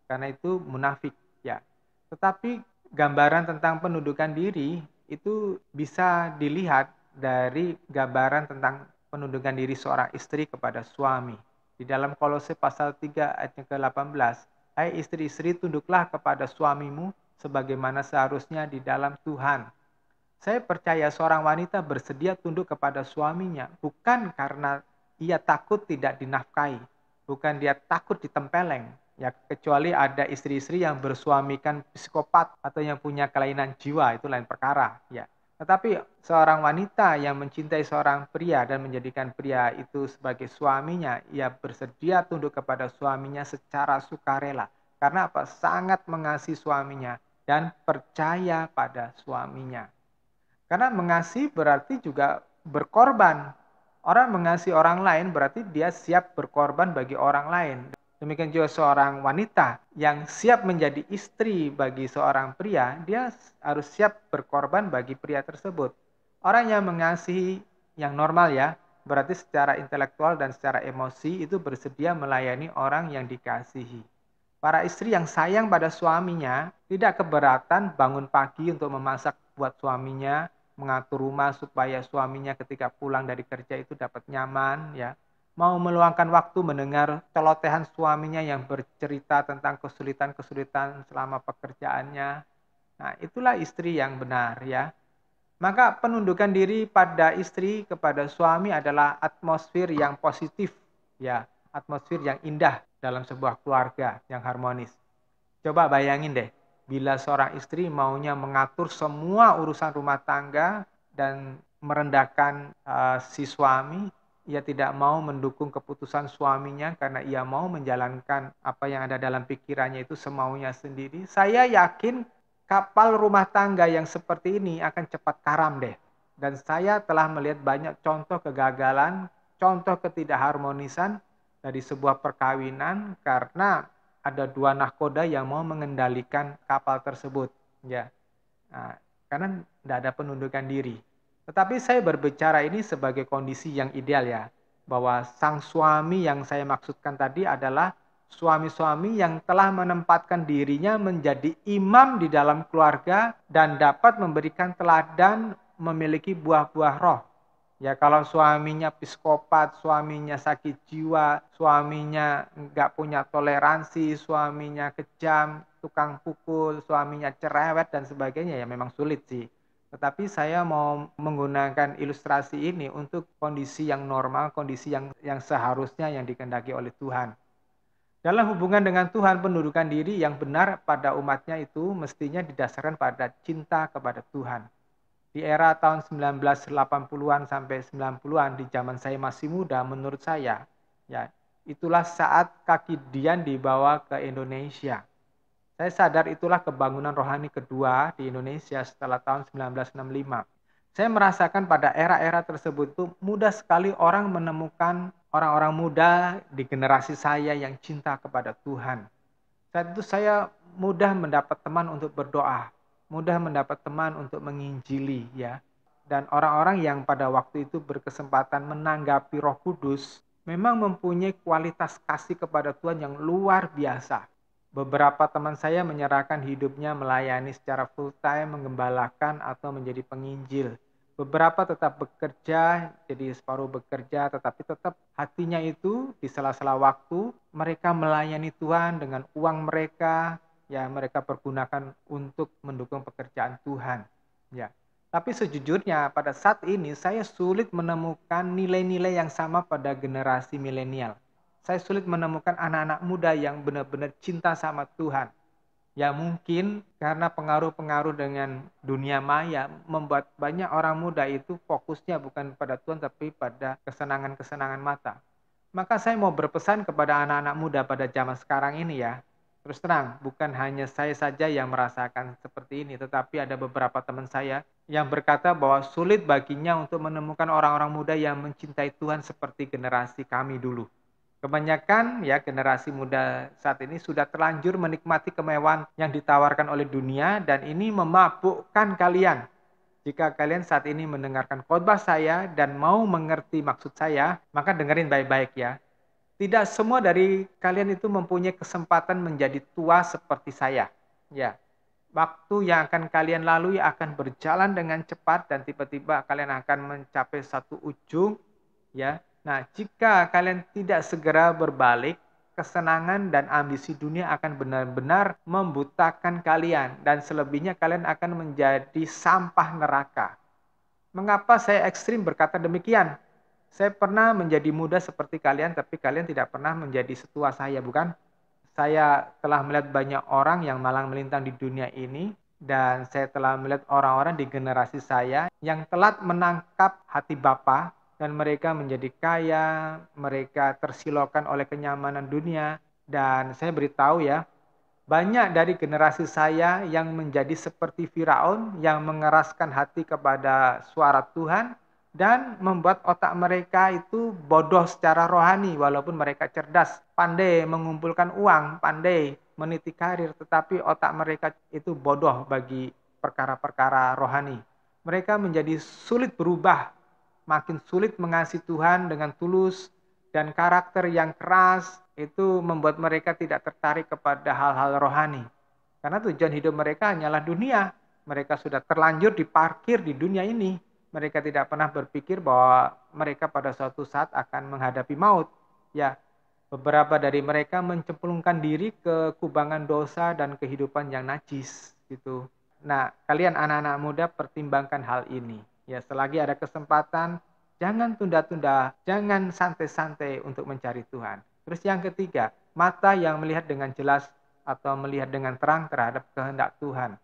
karena itu munafik ya. Tetapi gambaran tentang penundukan diri itu bisa dilihat dari gambaran tentang penundukan diri seorang istri kepada suami. Di dalam Kolose pasal 3 ayat yang ke-18, hai istri-istri tunduklah kepada suamimu sebagaimana seharusnya di dalam Tuhan. Saya percaya seorang wanita bersedia tunduk kepada suaminya bukan karena ia takut tidak dinafkahi, bukan dia takut ditempeleng, ya kecuali ada istri-istri yang bersuamikan psikopat atau yang punya kelainan jiwa, itu lain perkara, ya. Tetapi seorang wanita yang mencintai seorang pria dan menjadikan pria itu sebagai suaminya, ia bersedia tunduk kepada suaminya secara sukarela. Karena apa? Sangat mengasihi suaminya dan percaya pada suaminya. Karena mengasihi berarti juga berkorban. Orang mengasihi orang lain berarti dia siap berkorban bagi orang lain. Demikian juga seorang wanita yang siap menjadi istri bagi seorang pria, dia harus siap berkorban bagi pria tersebut. Orang yang mengasihi yang normal ya, berarti secara intelektual dan secara emosi itu bersedia melayani orang yang dikasihi. Para istri yang sayang pada suaminya tidak keberatan bangun pagi untuk memasak buat suaminya, mengatur rumah supaya suaminya ketika pulang dari kerja itu dapat nyaman, ya. Mau meluangkan waktu mendengar celotehan suaminya yang bercerita tentang kesulitan-kesulitan selama pekerjaannya. Nah, itulah istri yang benar, ya. Maka penundukan diri pada istri kepada suami adalah atmosfer yang positif, ya, atmosfer yang indah dalam sebuah keluarga yang harmonis. Coba bayangin deh, bila seorang istri maunya mengatur semua urusan rumah tangga dan merendahkan si suami, ia tidak mau mendukung keputusan suaminya karena ia mau menjalankan apa yang ada dalam pikirannya itu semaunya sendiri. Saya yakin kapal rumah tangga yang seperti ini akan cepat karam deh. Dan saya telah melihat banyak contoh kegagalan, contoh ketidakharmonisan dari sebuah perkawinan karena ada dua nahkoda yang mau mengendalikan kapal tersebut, ya. Nah, karena tidak ada penundukan diri. Tetapi saya berbicara ini sebagai kondisi yang ideal ya, bahwa sang suami yang saya maksudkan tadi adalah suami-suami yang telah menempatkan dirinya menjadi imam di dalam keluarga dan dapat memberikan teladan memiliki buah-buah roh. Ya kalau suaminya psikopat, suaminya sakit jiwa, suaminya nggak punya toleransi, suaminya kejam, tukang pukul, suaminya cerewet dan sebagainya ya memang sulit sih. Tetapi saya mau menggunakan ilustrasi ini untuk kondisi yang normal, kondisi yang seharusnya yang dikehendaki oleh Tuhan. Dalam hubungan dengan Tuhan, pendudukan diri yang benar pada umatnya itu mestinya didasarkan pada cinta kepada Tuhan. Di era tahun 1980-an sampai 90-an di zaman saya masih muda menurut saya, ya, itulah saat kaki Dian dibawa ke Indonesia. Saya sadar itulah kebangunan rohani kedua di Indonesia setelah tahun 1965. Saya merasakan pada era-era tersebut itu mudah sekali orang menemukan orang-orang muda di generasi saya yang cinta kepada Tuhan. Saat itu saya mudah mendapat teman untuk berdoa, mudah mendapat teman untuk menginjili ya. Dan orang-orang yang pada waktu itu berkesempatan menanggapi Roh Kudus memang mempunyai kualitas kasih kepada Tuhan yang luar biasa. Beberapa teman saya menyerahkan hidupnya melayani secara full time, menggembalakan atau menjadi penginjil. Beberapa tetap bekerja, jadi separuh bekerja, tetapi tetap hatinya itu di sela-sela waktu mereka melayani Tuhan dengan uang mereka, ya mereka pergunakan untuk mendukung pekerjaan Tuhan. Ya. Tapi sejujurnya pada saat ini saya sulit menemukan nilai-nilai yang sama pada generasi milenial. Saya sulit menemukan anak-anak muda yang benar-benar cinta sama Tuhan. Ya mungkin karena pengaruh-pengaruh dengan dunia maya membuat banyak orang muda itu fokusnya bukan pada Tuhan tapi pada kesenangan-kesenangan mata. Maka saya mau berpesan kepada anak-anak muda pada zaman sekarang ini ya. Terus terang, bukan hanya saya saja yang merasakan seperti ini, tetapi ada beberapa teman saya yang berkata bahwa sulit baginya untuk menemukan orang-orang muda yang mencintai Tuhan seperti generasi kami dulu. Kebanyakan ya generasi muda saat ini sudah terlanjur menikmati kemewahan yang ditawarkan oleh dunia dan ini memabukkan kalian. Jika kalian saat ini mendengarkan khotbah saya dan mau mengerti maksud saya, maka dengerin baik-baik ya. Tidak semua dari kalian itu mempunyai kesempatan menjadi tua seperti saya. Ya, waktu yang akan kalian lalui akan berjalan dengan cepat dan tiba-tiba kalian akan mencapai satu ujung, ya. Nah, jika kalian tidak segera berbalik, kesenangan dan ambisi dunia akan benar-benar membutakan kalian dan selebihnya kalian akan menjadi sampah neraka. Mengapa saya ekstrim berkata demikian? Saya pernah menjadi muda seperti kalian, tapi kalian tidak pernah menjadi setua saya, bukan? Saya telah melihat banyak orang yang malang melintang di dunia ini, dan saya telah melihat orang-orang di generasi saya yang telat menangkap hati Bapa, dan mereka menjadi kaya, mereka tersilaukan oleh kenyamanan dunia, dan saya beritahu ya, banyak dari generasi saya yang menjadi seperti Firaun yang mengeraskan hati kepada suara Tuhan dan membuat otak mereka itu bodoh secara rohani walaupun mereka cerdas, pandai mengumpulkan uang, pandai meniti karir, tetapi otak mereka itu bodoh bagi perkara-perkara rohani. Mereka menjadi sulit berubah, makin sulit mengasihi Tuhan dengan tulus, dan karakter yang keras itu membuat mereka tidak tertarik kepada hal-hal rohani. Karena tujuan hidup mereka hanyalah dunia. Mereka sudah terlanjur diparkir di dunia ini. Mereka tidak pernah berpikir bahwa mereka pada suatu saat akan menghadapi maut. Ya, beberapa dari mereka mencemplungkan diri ke kubangan dosa dan kehidupan yang najis gitu. Nah, kalian anak-anak muda pertimbangkan hal ini. Ya, selagi ada kesempatan, jangan tunda-tunda, jangan santai-santai untuk mencari Tuhan. Terus yang ketiga, mata yang melihat dengan jelas atau melihat dengan terang terhadap kehendak Tuhan.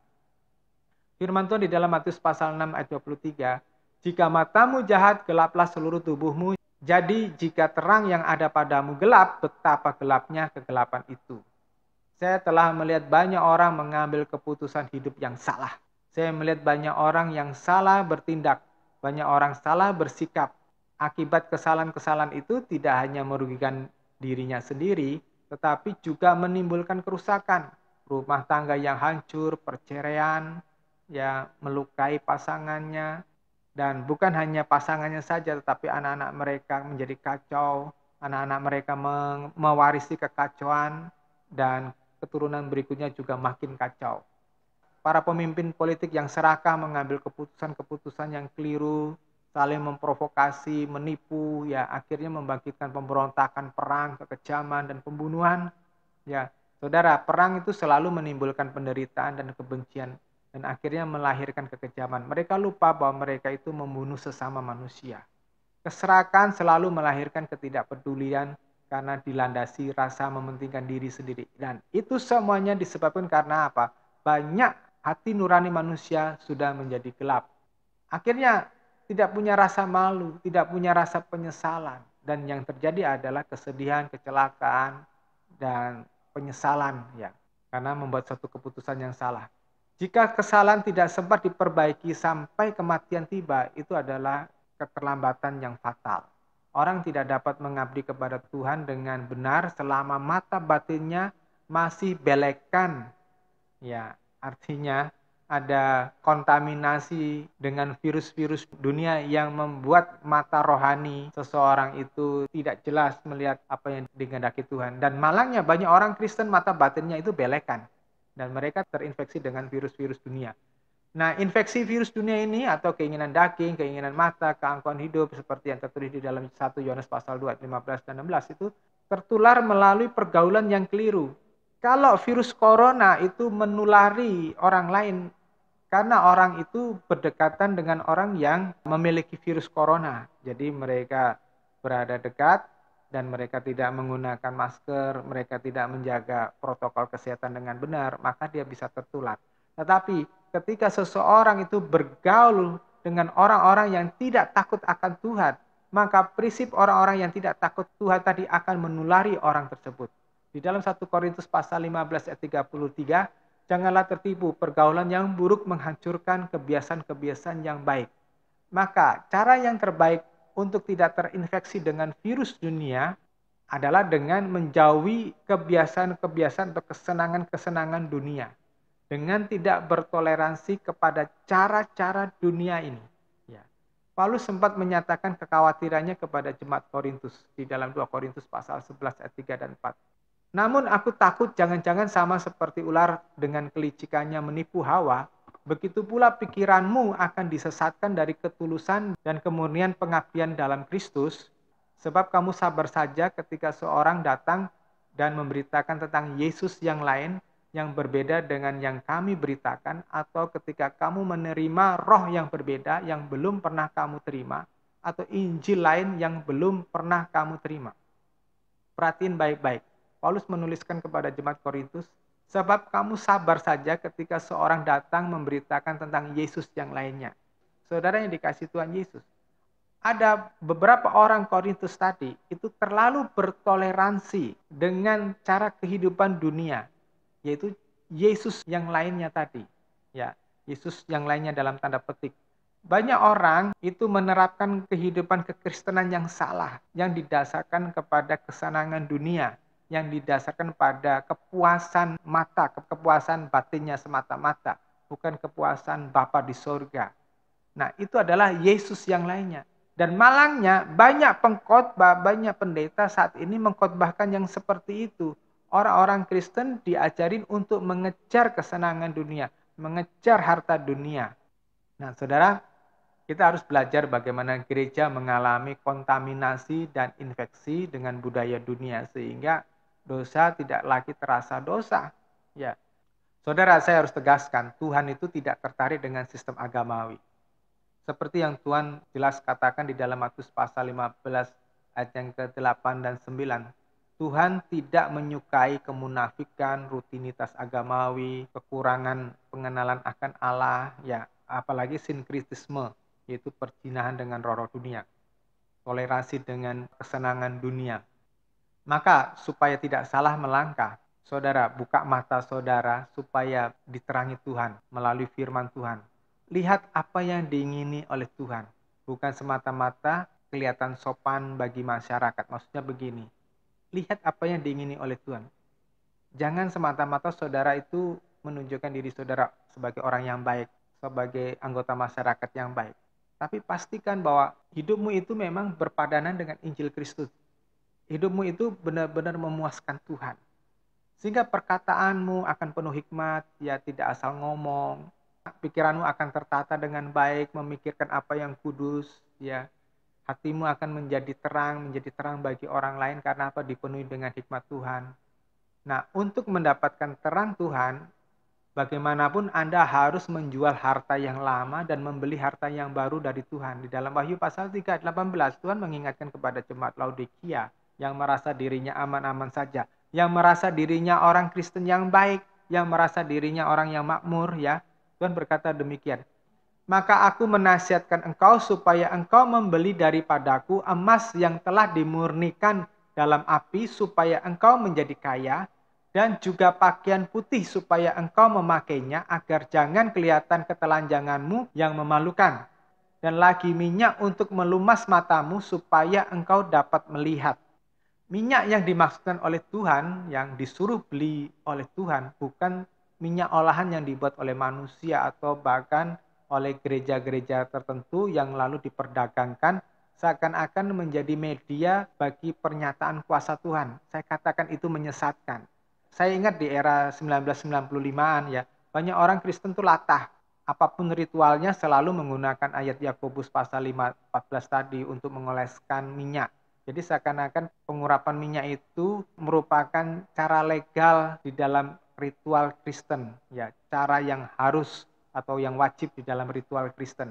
Firman Tuhan di dalam Matius pasal 6 ayat 23, jika matamu jahat, gelaplah seluruh tubuhmu. Jadi jika terang yang ada padamu gelap, betapa gelapnya kegelapan itu. Saya telah melihat banyak orang mengambil keputusan hidup yang salah. Saya melihat banyak orang yang salah bertindak, banyak orang salah bersikap. Akibat kesalahan-kesalahan itu tidak hanya merugikan dirinya sendiri, tetapi juga menimbulkan kerusakan. Rumah tangga yang hancur, perceraian, ya melukai pasangannya, dan bukan hanya pasangannya saja, tetapi anak-anak mereka menjadi kacau, anak-anak mereka mewarisi kekacauan, dan keturunan berikutnya juga makin kacau. Para pemimpin politik yang serakah mengambil keputusan-keputusan yang keliru, saling memprovokasi, menipu, ya akhirnya membangkitkan pemberontakan, perang, kekejaman, dan pembunuhan. Ya, saudara, perang itu selalu menimbulkan penderitaan dan kebencian dan akhirnya melahirkan kekejaman. Mereka lupa bahwa mereka itu membunuh sesama manusia. Keserakan selalu melahirkan ketidakpedulian karena dilandasi rasa mementingkan diri sendiri. Dan itu semuanya disebabkan karena apa? Banyak hati nurani manusia sudah menjadi gelap. Akhirnya tidak punya rasa malu, tidak punya rasa penyesalan. Dan yang terjadi adalah kesedihan, kecelakaan, dan penyesalan ya, karena membuat suatu keputusan yang salah. Jika kesalahan tidak sempat diperbaiki sampai kematian tiba, itu adalah keterlambatan yang fatal. Orang tidak dapat mengabdi kepada Tuhan dengan benar selama mata batinnya masih belekan. Ya, artinya ada kontaminasi dengan virus-virus dunia yang membuat mata rohani seseorang itu tidak jelas melihat apa yang dikehendaki Tuhan. Dan malangnya banyak orang Kristen mata batinnya itu belekan. Dan mereka terinfeksi dengan virus-virus dunia. Nah, infeksi virus dunia ini atau keinginan daging, keinginan mata, keangkuhan hidup seperti yang tertulis di dalam 1 Yohanes pasal 2 ayat 15 dan 16 itu tertular melalui pergaulan yang keliru. Kalau virus corona itu menulari orang lain karena orang itu berdekatan dengan orang yang memiliki virus corona. Jadi mereka berada dekat dan mereka tidak menggunakan masker, mereka tidak menjaga protokol kesehatan dengan benar, maka dia bisa tertular. Tetapi ketika seseorang itu bergaul dengan orang-orang yang tidak takut akan Tuhan, maka prinsip orang-orang yang tidak takut Tuhan tadi akan menulari orang tersebut. Di dalam 1 Korintus pasal 15 ayat 33, janganlah tertipu, pergaulan yang buruk menghancurkan kebiasaan-kebiasaan yang baik. Maka cara yang terbaik untuk tidak terinfeksi dengan virus dunia adalah dengan menjauhi kebiasaan-kebiasaan atau kesenangan-kesenangan dunia. Dengan tidak bertoleransi kepada cara-cara dunia ini. Ya. Paulus sempat menyatakan kekhawatirannya kepada jemaat Korintus di dalam 2 Korintus pasal 11 ayat 3 dan 4. Namun aku takut jangan-jangan sama seperti ular dengan kelicikannya menipu Hawa, begitu pula pikiranmu akan disesatkan dari ketulusan dan kemurnian pengabdian dalam Kristus, sebab kamu sabar saja ketika seorang datang dan memberitakan tentang Yesus yang lain, yang berbeda dengan yang kami beritakan, atau ketika kamu menerima roh yang berbeda yang belum pernah kamu terima, atau Injil lain yang belum pernah kamu terima. Perhatiin baik-baik. Paulus menuliskan kepada jemaat Korintus, sebab kamu sabar saja ketika seorang datang memberitakan tentang Yesus yang lainnya. Saudara yang dikasihi Tuhan Yesus, ada beberapa orang Korintus tadi itu terlalu bertoleransi dengan cara kehidupan dunia, yaitu Yesus yang lainnya tadi. Ya, Yesus yang lainnya dalam tanda petik. Banyak orang itu menerapkan kehidupan kekristenan yang salah, yang didasarkan kepada kesenangan dunia, yang didasarkan pada kepuasan mata, kepuasan batinnya semata-mata, bukan kepuasan Bapa di sorga. Nah, itu adalah Yesus yang lainnya. Dan malangnya banyak pengkhotbah, banyak pendeta saat ini mengkhotbahkan yang seperti itu. Orang-orang Kristen diajarin untuk mengejar kesenangan dunia, mengejar harta dunia. Nah, saudara, kita harus belajar bagaimana gereja mengalami kontaminasi dan infeksi dengan budaya dunia sehingga dosa tidak lagi terasa dosa. Ya. Saudara, saya harus tegaskan, Tuhan itu tidak tertarik dengan sistem agamawi. Seperti yang Tuhan jelas katakan di dalam Matius pasal 15 ayat yang ke-8 dan 9. Tuhan tidak menyukai kemunafikan, rutinitas agamawi, kekurangan pengenalan akan Allah, ya, apalagi sinkritisme, yaitu perzinahan dengan roh-roh dunia, toleransi dengan kesenangan dunia. Maka supaya tidak salah melangkah, saudara buka mata saudara supaya diterangi Tuhan melalui firman Tuhan. Lihat apa yang diingini oleh Tuhan, bukan semata-mata kelihatan sopan bagi masyarakat. Maksudnya begini, lihat apa yang diingini oleh Tuhan. Jangan semata-mata saudara itu menunjukkan diri saudara sebagai orang yang baik, sebagai anggota masyarakat yang baik. Tapi pastikan bahwa hidupmu itu memang berpadanan dengan Injil Kristus. Hidupmu itu benar-benar memuaskan Tuhan. Sehingga perkataanmu akan penuh hikmat, ya tidak asal ngomong. Pikiranmu akan tertata dengan baik, memikirkan apa yang kudus, ya. Hatimu akan menjadi terang bagi orang lain karena apa? Dipenuhi dengan hikmat Tuhan. Nah, untuk mendapatkan terang Tuhan, bagaimanapun Anda harus menjual harta yang lama dan membeli harta yang baru dari Tuhan. Di dalam Wahyu pasal 3 ayat 18, Tuhan mengingatkan kepada jemaat Laodikia yang merasa dirinya aman-aman saja, yang merasa dirinya orang Kristen yang baik, yang merasa dirinya orang yang makmur, ya. Tuhan berkata demikian. Maka aku menasihatkan engkau supaya engkau membeli daripadaku emas yang telah dimurnikan dalam api supaya engkau menjadi kaya, dan juga pakaian putih supaya engkau memakainya agar jangan kelihatan ketelanjanganmu yang memalukan, dan lagi minyak untuk melumas matamu supaya engkau dapat melihat. Minyak yang dimaksudkan oleh Tuhan, yang disuruh beli oleh Tuhan, bukan minyak olahan yang dibuat oleh manusia atau bahkan oleh gereja-gereja tertentu yang lalu diperdagangkan seakan-akan menjadi media bagi pernyataan kuasa Tuhan. Saya katakan itu menyesatkan. Saya ingat di era 1995-an ya, banyak orang Kristen itu latah. Apapun ritualnya selalu menggunakan ayat Yakobus pasal 5:14 tadi untuk mengoleskan minyak. Jadi seakan-akan pengurapan minyak itu merupakan cara legal di dalam ritual Kristen, ya, cara yang harus atau yang wajib di dalam ritual Kristen.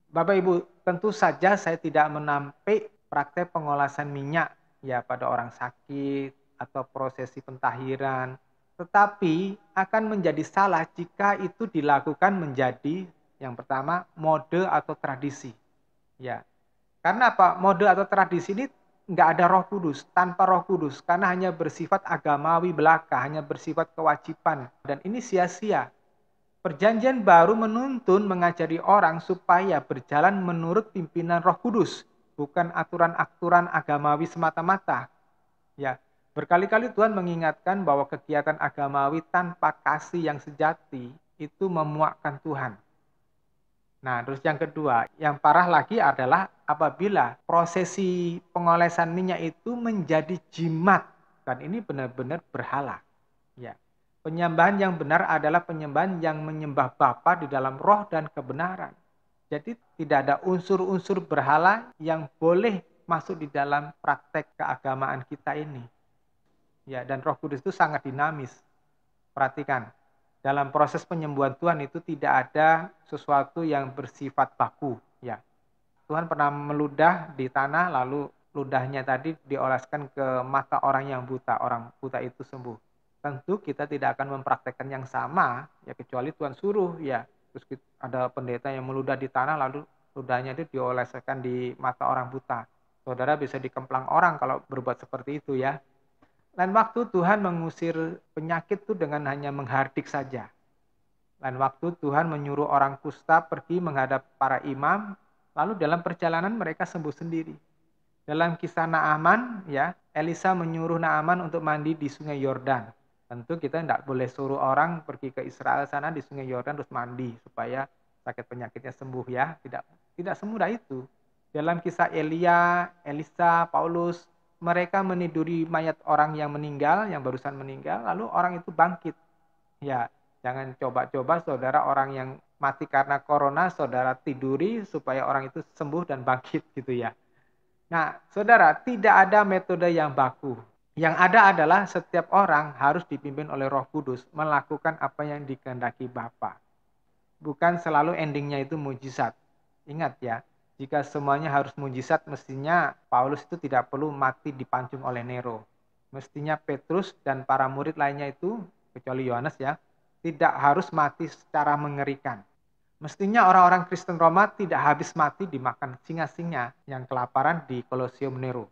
Bapak Ibu, tentu saja saya tidak menampik praktek pengolasan minyak ya pada orang sakit atau prosesi pentahiran, tetapi akan menjadi salah jika itu dilakukan menjadi yang pertama mode atau tradisi. Ya. Karena apa? Mode atau tradisi ini nggak ada Roh Kudus, tanpa Roh Kudus, karena hanya bersifat agamawi belaka, hanya bersifat kewajiban, dan ini sia-sia. Perjanjian baru menuntun mengajari orang supaya berjalan menurut pimpinan Roh Kudus, bukan aturan-aturan agamawi semata-mata. Ya, berkali-kali Tuhan mengingatkan bahwa kegiatan agamawi tanpa kasih yang sejati itu memuakkan Tuhan. Nah, terus yang kedua, yang parah lagi adalah apabila prosesi pengolesan minyak itu menjadi jimat, dan ini benar-benar berhala. Ya. Penyembahan yang benar adalah penyembahan yang menyembah Bapa di dalam roh dan kebenaran. Jadi tidak ada unsur-unsur berhala yang boleh masuk di dalam praktek keagamaan kita ini. Ya, dan Roh Kudus itu sangat dinamis. Perhatikan, dalam proses penyembuhan Tuhan itu tidak ada sesuatu yang bersifat baku. Ya, Tuhan pernah meludah di tanah, lalu ludahnya tadi dioleskan ke mata orang yang buta. Orang buta itu sembuh. Tentu kita tidak akan mempraktekkan yang sama, ya kecuali Tuhan suruh, ya. Terus ada pendeta yang meludah di tanah, lalu ludahnya itu dioleskan di mata orang buta. Saudara bisa dikemplang orang kalau berbuat seperti itu, ya. Lain waktu Tuhan mengusir penyakit itu dengan hanya menghardik saja. Lain waktu Tuhan menyuruh orang kusta pergi menghadap para imam, lalu dalam perjalanan mereka sembuh sendiri. Dalam kisah Naaman, ya, Elisa menyuruh Naaman untuk mandi di Sungai Yordan. Tentu kita tidak boleh suruh orang pergi ke Israel sana di Sungai Yordan terus mandi supaya sakit penyakitnya sembuh, ya. Tidak semudah itu. Dalam kisah Elia, Elisa, Paulus, mereka meniduri mayat orang yang meninggal, yang barusan meninggal, lalu orang itu bangkit. Ya, jangan coba-coba saudara orang yang mati karena corona, saudara tiduri supaya orang itu sembuh dan bangkit gitu ya. Nah, saudara, tidak ada metode yang baku. Yang ada adalah setiap orang harus dipimpin oleh Roh Kudus melakukan apa yang dikehendaki Bapa. Bukan selalu endingnya itu mujizat. Ingat ya, jika semuanya harus mujizat, mestinya Paulus itu tidak perlu mati dipancung oleh Nero. Mestinya Petrus dan para murid lainnya itu, kecuali Yohanes ya, tidak harus mati secara mengerikan. Mestinya orang-orang Kristen Roma tidak habis mati dimakan singa-singa yang kelaparan di Kolosium Nero.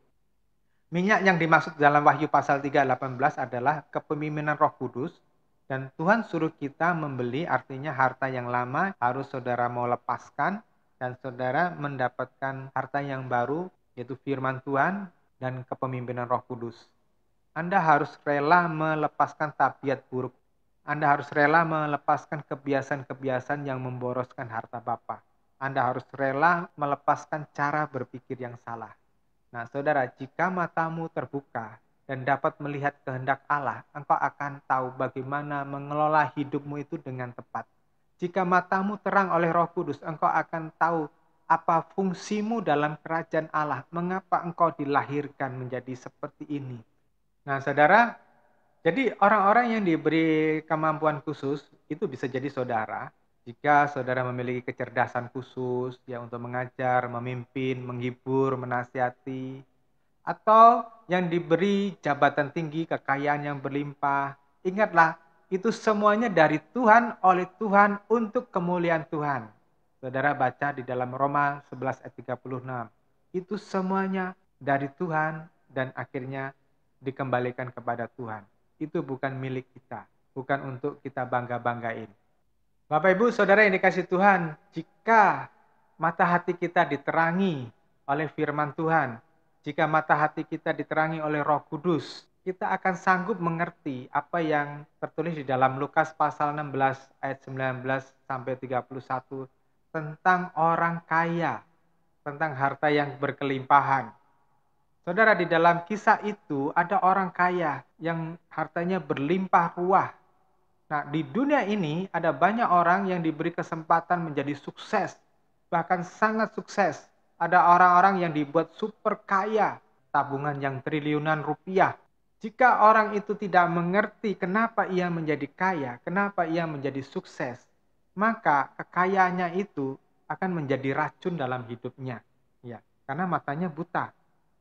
Minyak yang dimaksud dalam Wahyu pasal 3:18 adalah kepemimpinan Roh Kudus, dan Tuhan suruh kita membeli, artinya harta yang lama harus saudara mau lepaskan, dan saudara mendapatkan harta yang baru, yaitu firman Tuhan dan kepemimpinan Roh Kudus. Anda harus rela melepaskan tabiat buruk. Anda harus rela melepaskan kebiasaan-kebiasaan yang memboroskan harta Bapa. Anda harus rela melepaskan cara berpikir yang salah. Nah, saudara, jika matamu terbuka dan dapat melihat kehendak Allah, engkau akan tahu bagaimana mengelola hidupmu itu dengan tepat. Jika matamu terang oleh Roh Kudus, engkau akan tahu apa fungsimu dalam kerajaan Allah, mengapa engkau dilahirkan menjadi seperti ini. Nah, saudara, jadi orang-orang yang diberi kemampuan khusus itu bisa jadi saudara. Jika saudara memiliki kecerdasan khusus ya untuk mengajar, memimpin, menghibur, menasihati, atau yang diberi jabatan tinggi, kekayaan yang berlimpah, ingatlah itu semuanya dari Tuhan, oleh Tuhan, untuk kemuliaan Tuhan. Saudara baca di dalam Roma 11 ayat 36. Itu semuanya dari Tuhan dan akhirnya dikembalikan kepada Tuhan. Itu bukan milik kita, bukan untuk kita bangga-banggain. Bapak Ibu Saudara yang dikasih Tuhan, jika mata hati kita diterangi oleh firman Tuhan, jika mata hati kita diterangi oleh Roh Kudus, kita akan sanggup mengerti apa yang tertulis di dalam Lukas pasal 16 ayat 19 sampai 31 tentang orang kaya, tentang harta yang berkelimpahan. Saudara, di dalam kisah itu ada orang kaya yang hartanya berlimpah ruah. Nah, di dunia ini ada banyak orang yang diberi kesempatan menjadi sukses, bahkan sangat sukses. Ada orang-orang yang dibuat super kaya, tabungan yang triliunan rupiah. Jika orang itu tidak mengerti kenapa ia menjadi kaya, kenapa ia menjadi sukses, maka kekayaannya itu akan menjadi racun dalam hidupnya. Ya, karena matanya buta.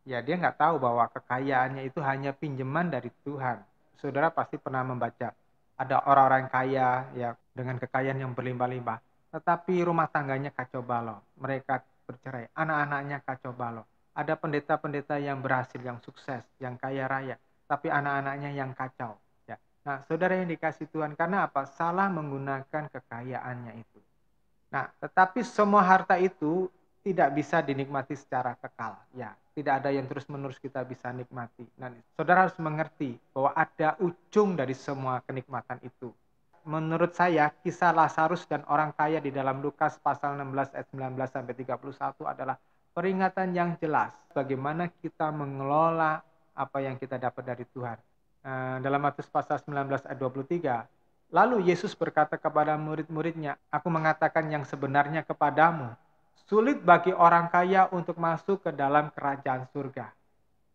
Ya, dia nggak tahu bahwa kekayaannya itu hanya pinjaman dari Tuhan. Saudara pasti pernah membaca, ada orang-orang kaya ya dengan kekayaan yang berlimpah-limpah, tetapi rumah tangganya kacau balau. Mereka bercerai, anak-anaknya kacau balau. Ada pendeta-pendeta yang berhasil, yang sukses, yang kaya raya, tapi anak-anaknya yang kacau. Ya. Nah, saudara yang dikasih Tuhan, karena apa? Salah menggunakan kekayaannya itu. Nah, tetapi semua harta itu tidak bisa dinikmati secara kekal. Ya, tidak ada yang terus-menerus kita bisa nikmati. Nah, saudara harus mengerti bahwa ada ujung dari semua kenikmatan itu. Menurut saya, kisah Lazarus dan orang kaya di dalam Lukas pasal 16 ayat 19 sampai 31 adalah peringatan yang jelas bagaimana kita mengelola apa yang kita dapat dari Tuhan. Dalam Matius pasal 19 ayat 23, lalu Yesus berkata kepada murid-muridnya, "Aku mengatakan yang sebenarnya kepadamu, sulit bagi orang kaya untuk masuk ke dalam kerajaan surga."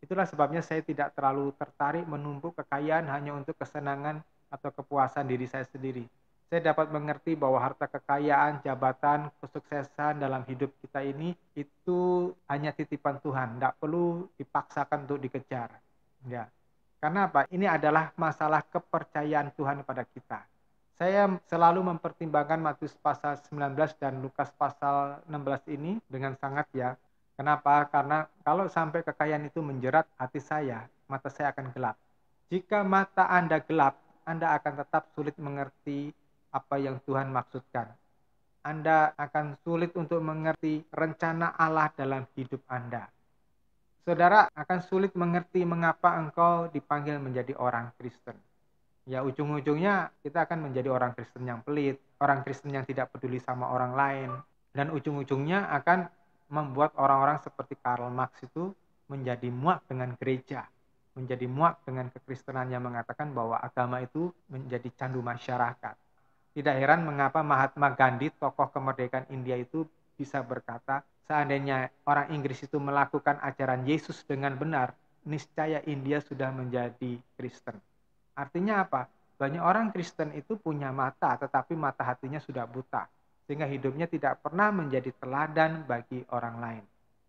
Itulah sebabnya saya tidak terlalu tertarik menumpuk kekayaan hanya untuk kesenangan atau kepuasan diri saya sendiri. Saya dapat mengerti bahwa harta kekayaan, jabatan, kesuksesan dalam hidup kita ini itu hanya titipan Tuhan, tidak perlu dipaksakan untuk dikejar. Ya. Karena apa? Ini adalah masalah kepercayaan Tuhan pada kita. Saya selalu mempertimbangkan Matius pasal 19 dan Lukas pasal 16 ini dengan sangat ya. Kenapa? Karena kalau sampai kekayaan itu menjerat hati saya, mata saya akan gelap. Jika mata Anda gelap, Anda akan tetap sulit mengerti apa yang Tuhan maksudkan. Anda akan sulit untuk mengerti rencana Allah dalam hidup Anda. Saudara akan sulit mengerti mengapa engkau dipanggil menjadi orang Kristen. Ya ujung-ujungnya kita akan menjadi orang Kristen yang pelit, orang Kristen yang tidak peduli sama orang lain, dan ujung-ujungnya akan membuat orang-orang seperti Karl Marx itu menjadi muak dengan gereja, menjadi muak dengan kekristenan yang mengatakan bahwa agama itu menjadi candu masyarakat. Tidak heran mengapa Mahatma Gandhi, tokoh kemerdekaan India itu bisa berkata, seandainya orang Inggris itu melakukan ajaran Yesus dengan benar, niscaya India sudah menjadi Kristen. Artinya apa? Banyak orang Kristen itu punya mata, tetapi mata hatinya sudah buta. Sehingga hidupnya tidak pernah menjadi teladan bagi orang lain.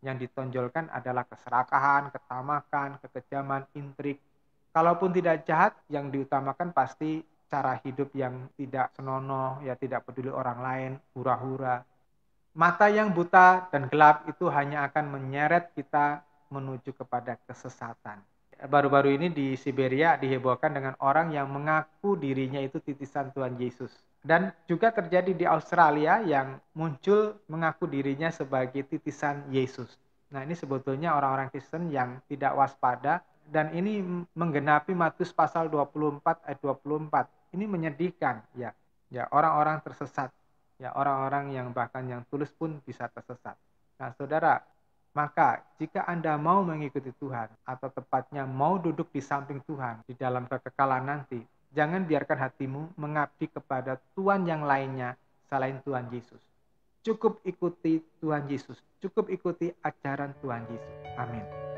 Yang ditonjolkan adalah keserakahan, ketamakan, kekejaman, intrik. Kalaupun tidak jahat, yang diutamakan pasti cara hidup yang tidak senonoh, ya tidak peduli orang lain, hura-hura. Mata yang buta dan gelap itu hanya akan menyeret kita menuju kepada kesesatan. Baru-baru ini di Siberia dihebohkan dengan orang yang mengaku dirinya itu titisan Tuhan Yesus. Dan juga terjadi di Australia yang muncul mengaku dirinya sebagai titisan Yesus. Nah ini sebetulnya orang-orang Kristen yang tidak waspada dan ini menggenapi Matius pasal 24 ayat 24. Ini menyedihkan ya. Ya orang-orang tersesat. Ya orang-orang yang bahkan yang tulus pun bisa tersesat. Nah saudara, maka jika Anda mau mengikuti Tuhan atau tepatnya mau duduk di samping Tuhan di dalam kekekalan nanti, jangan biarkan hatimu mengabdi kepada Tuhan yang lainnya selain Tuhan Yesus. Cukup ikuti Tuhan Yesus, cukup ikuti ajaran Tuhan Yesus. Amin.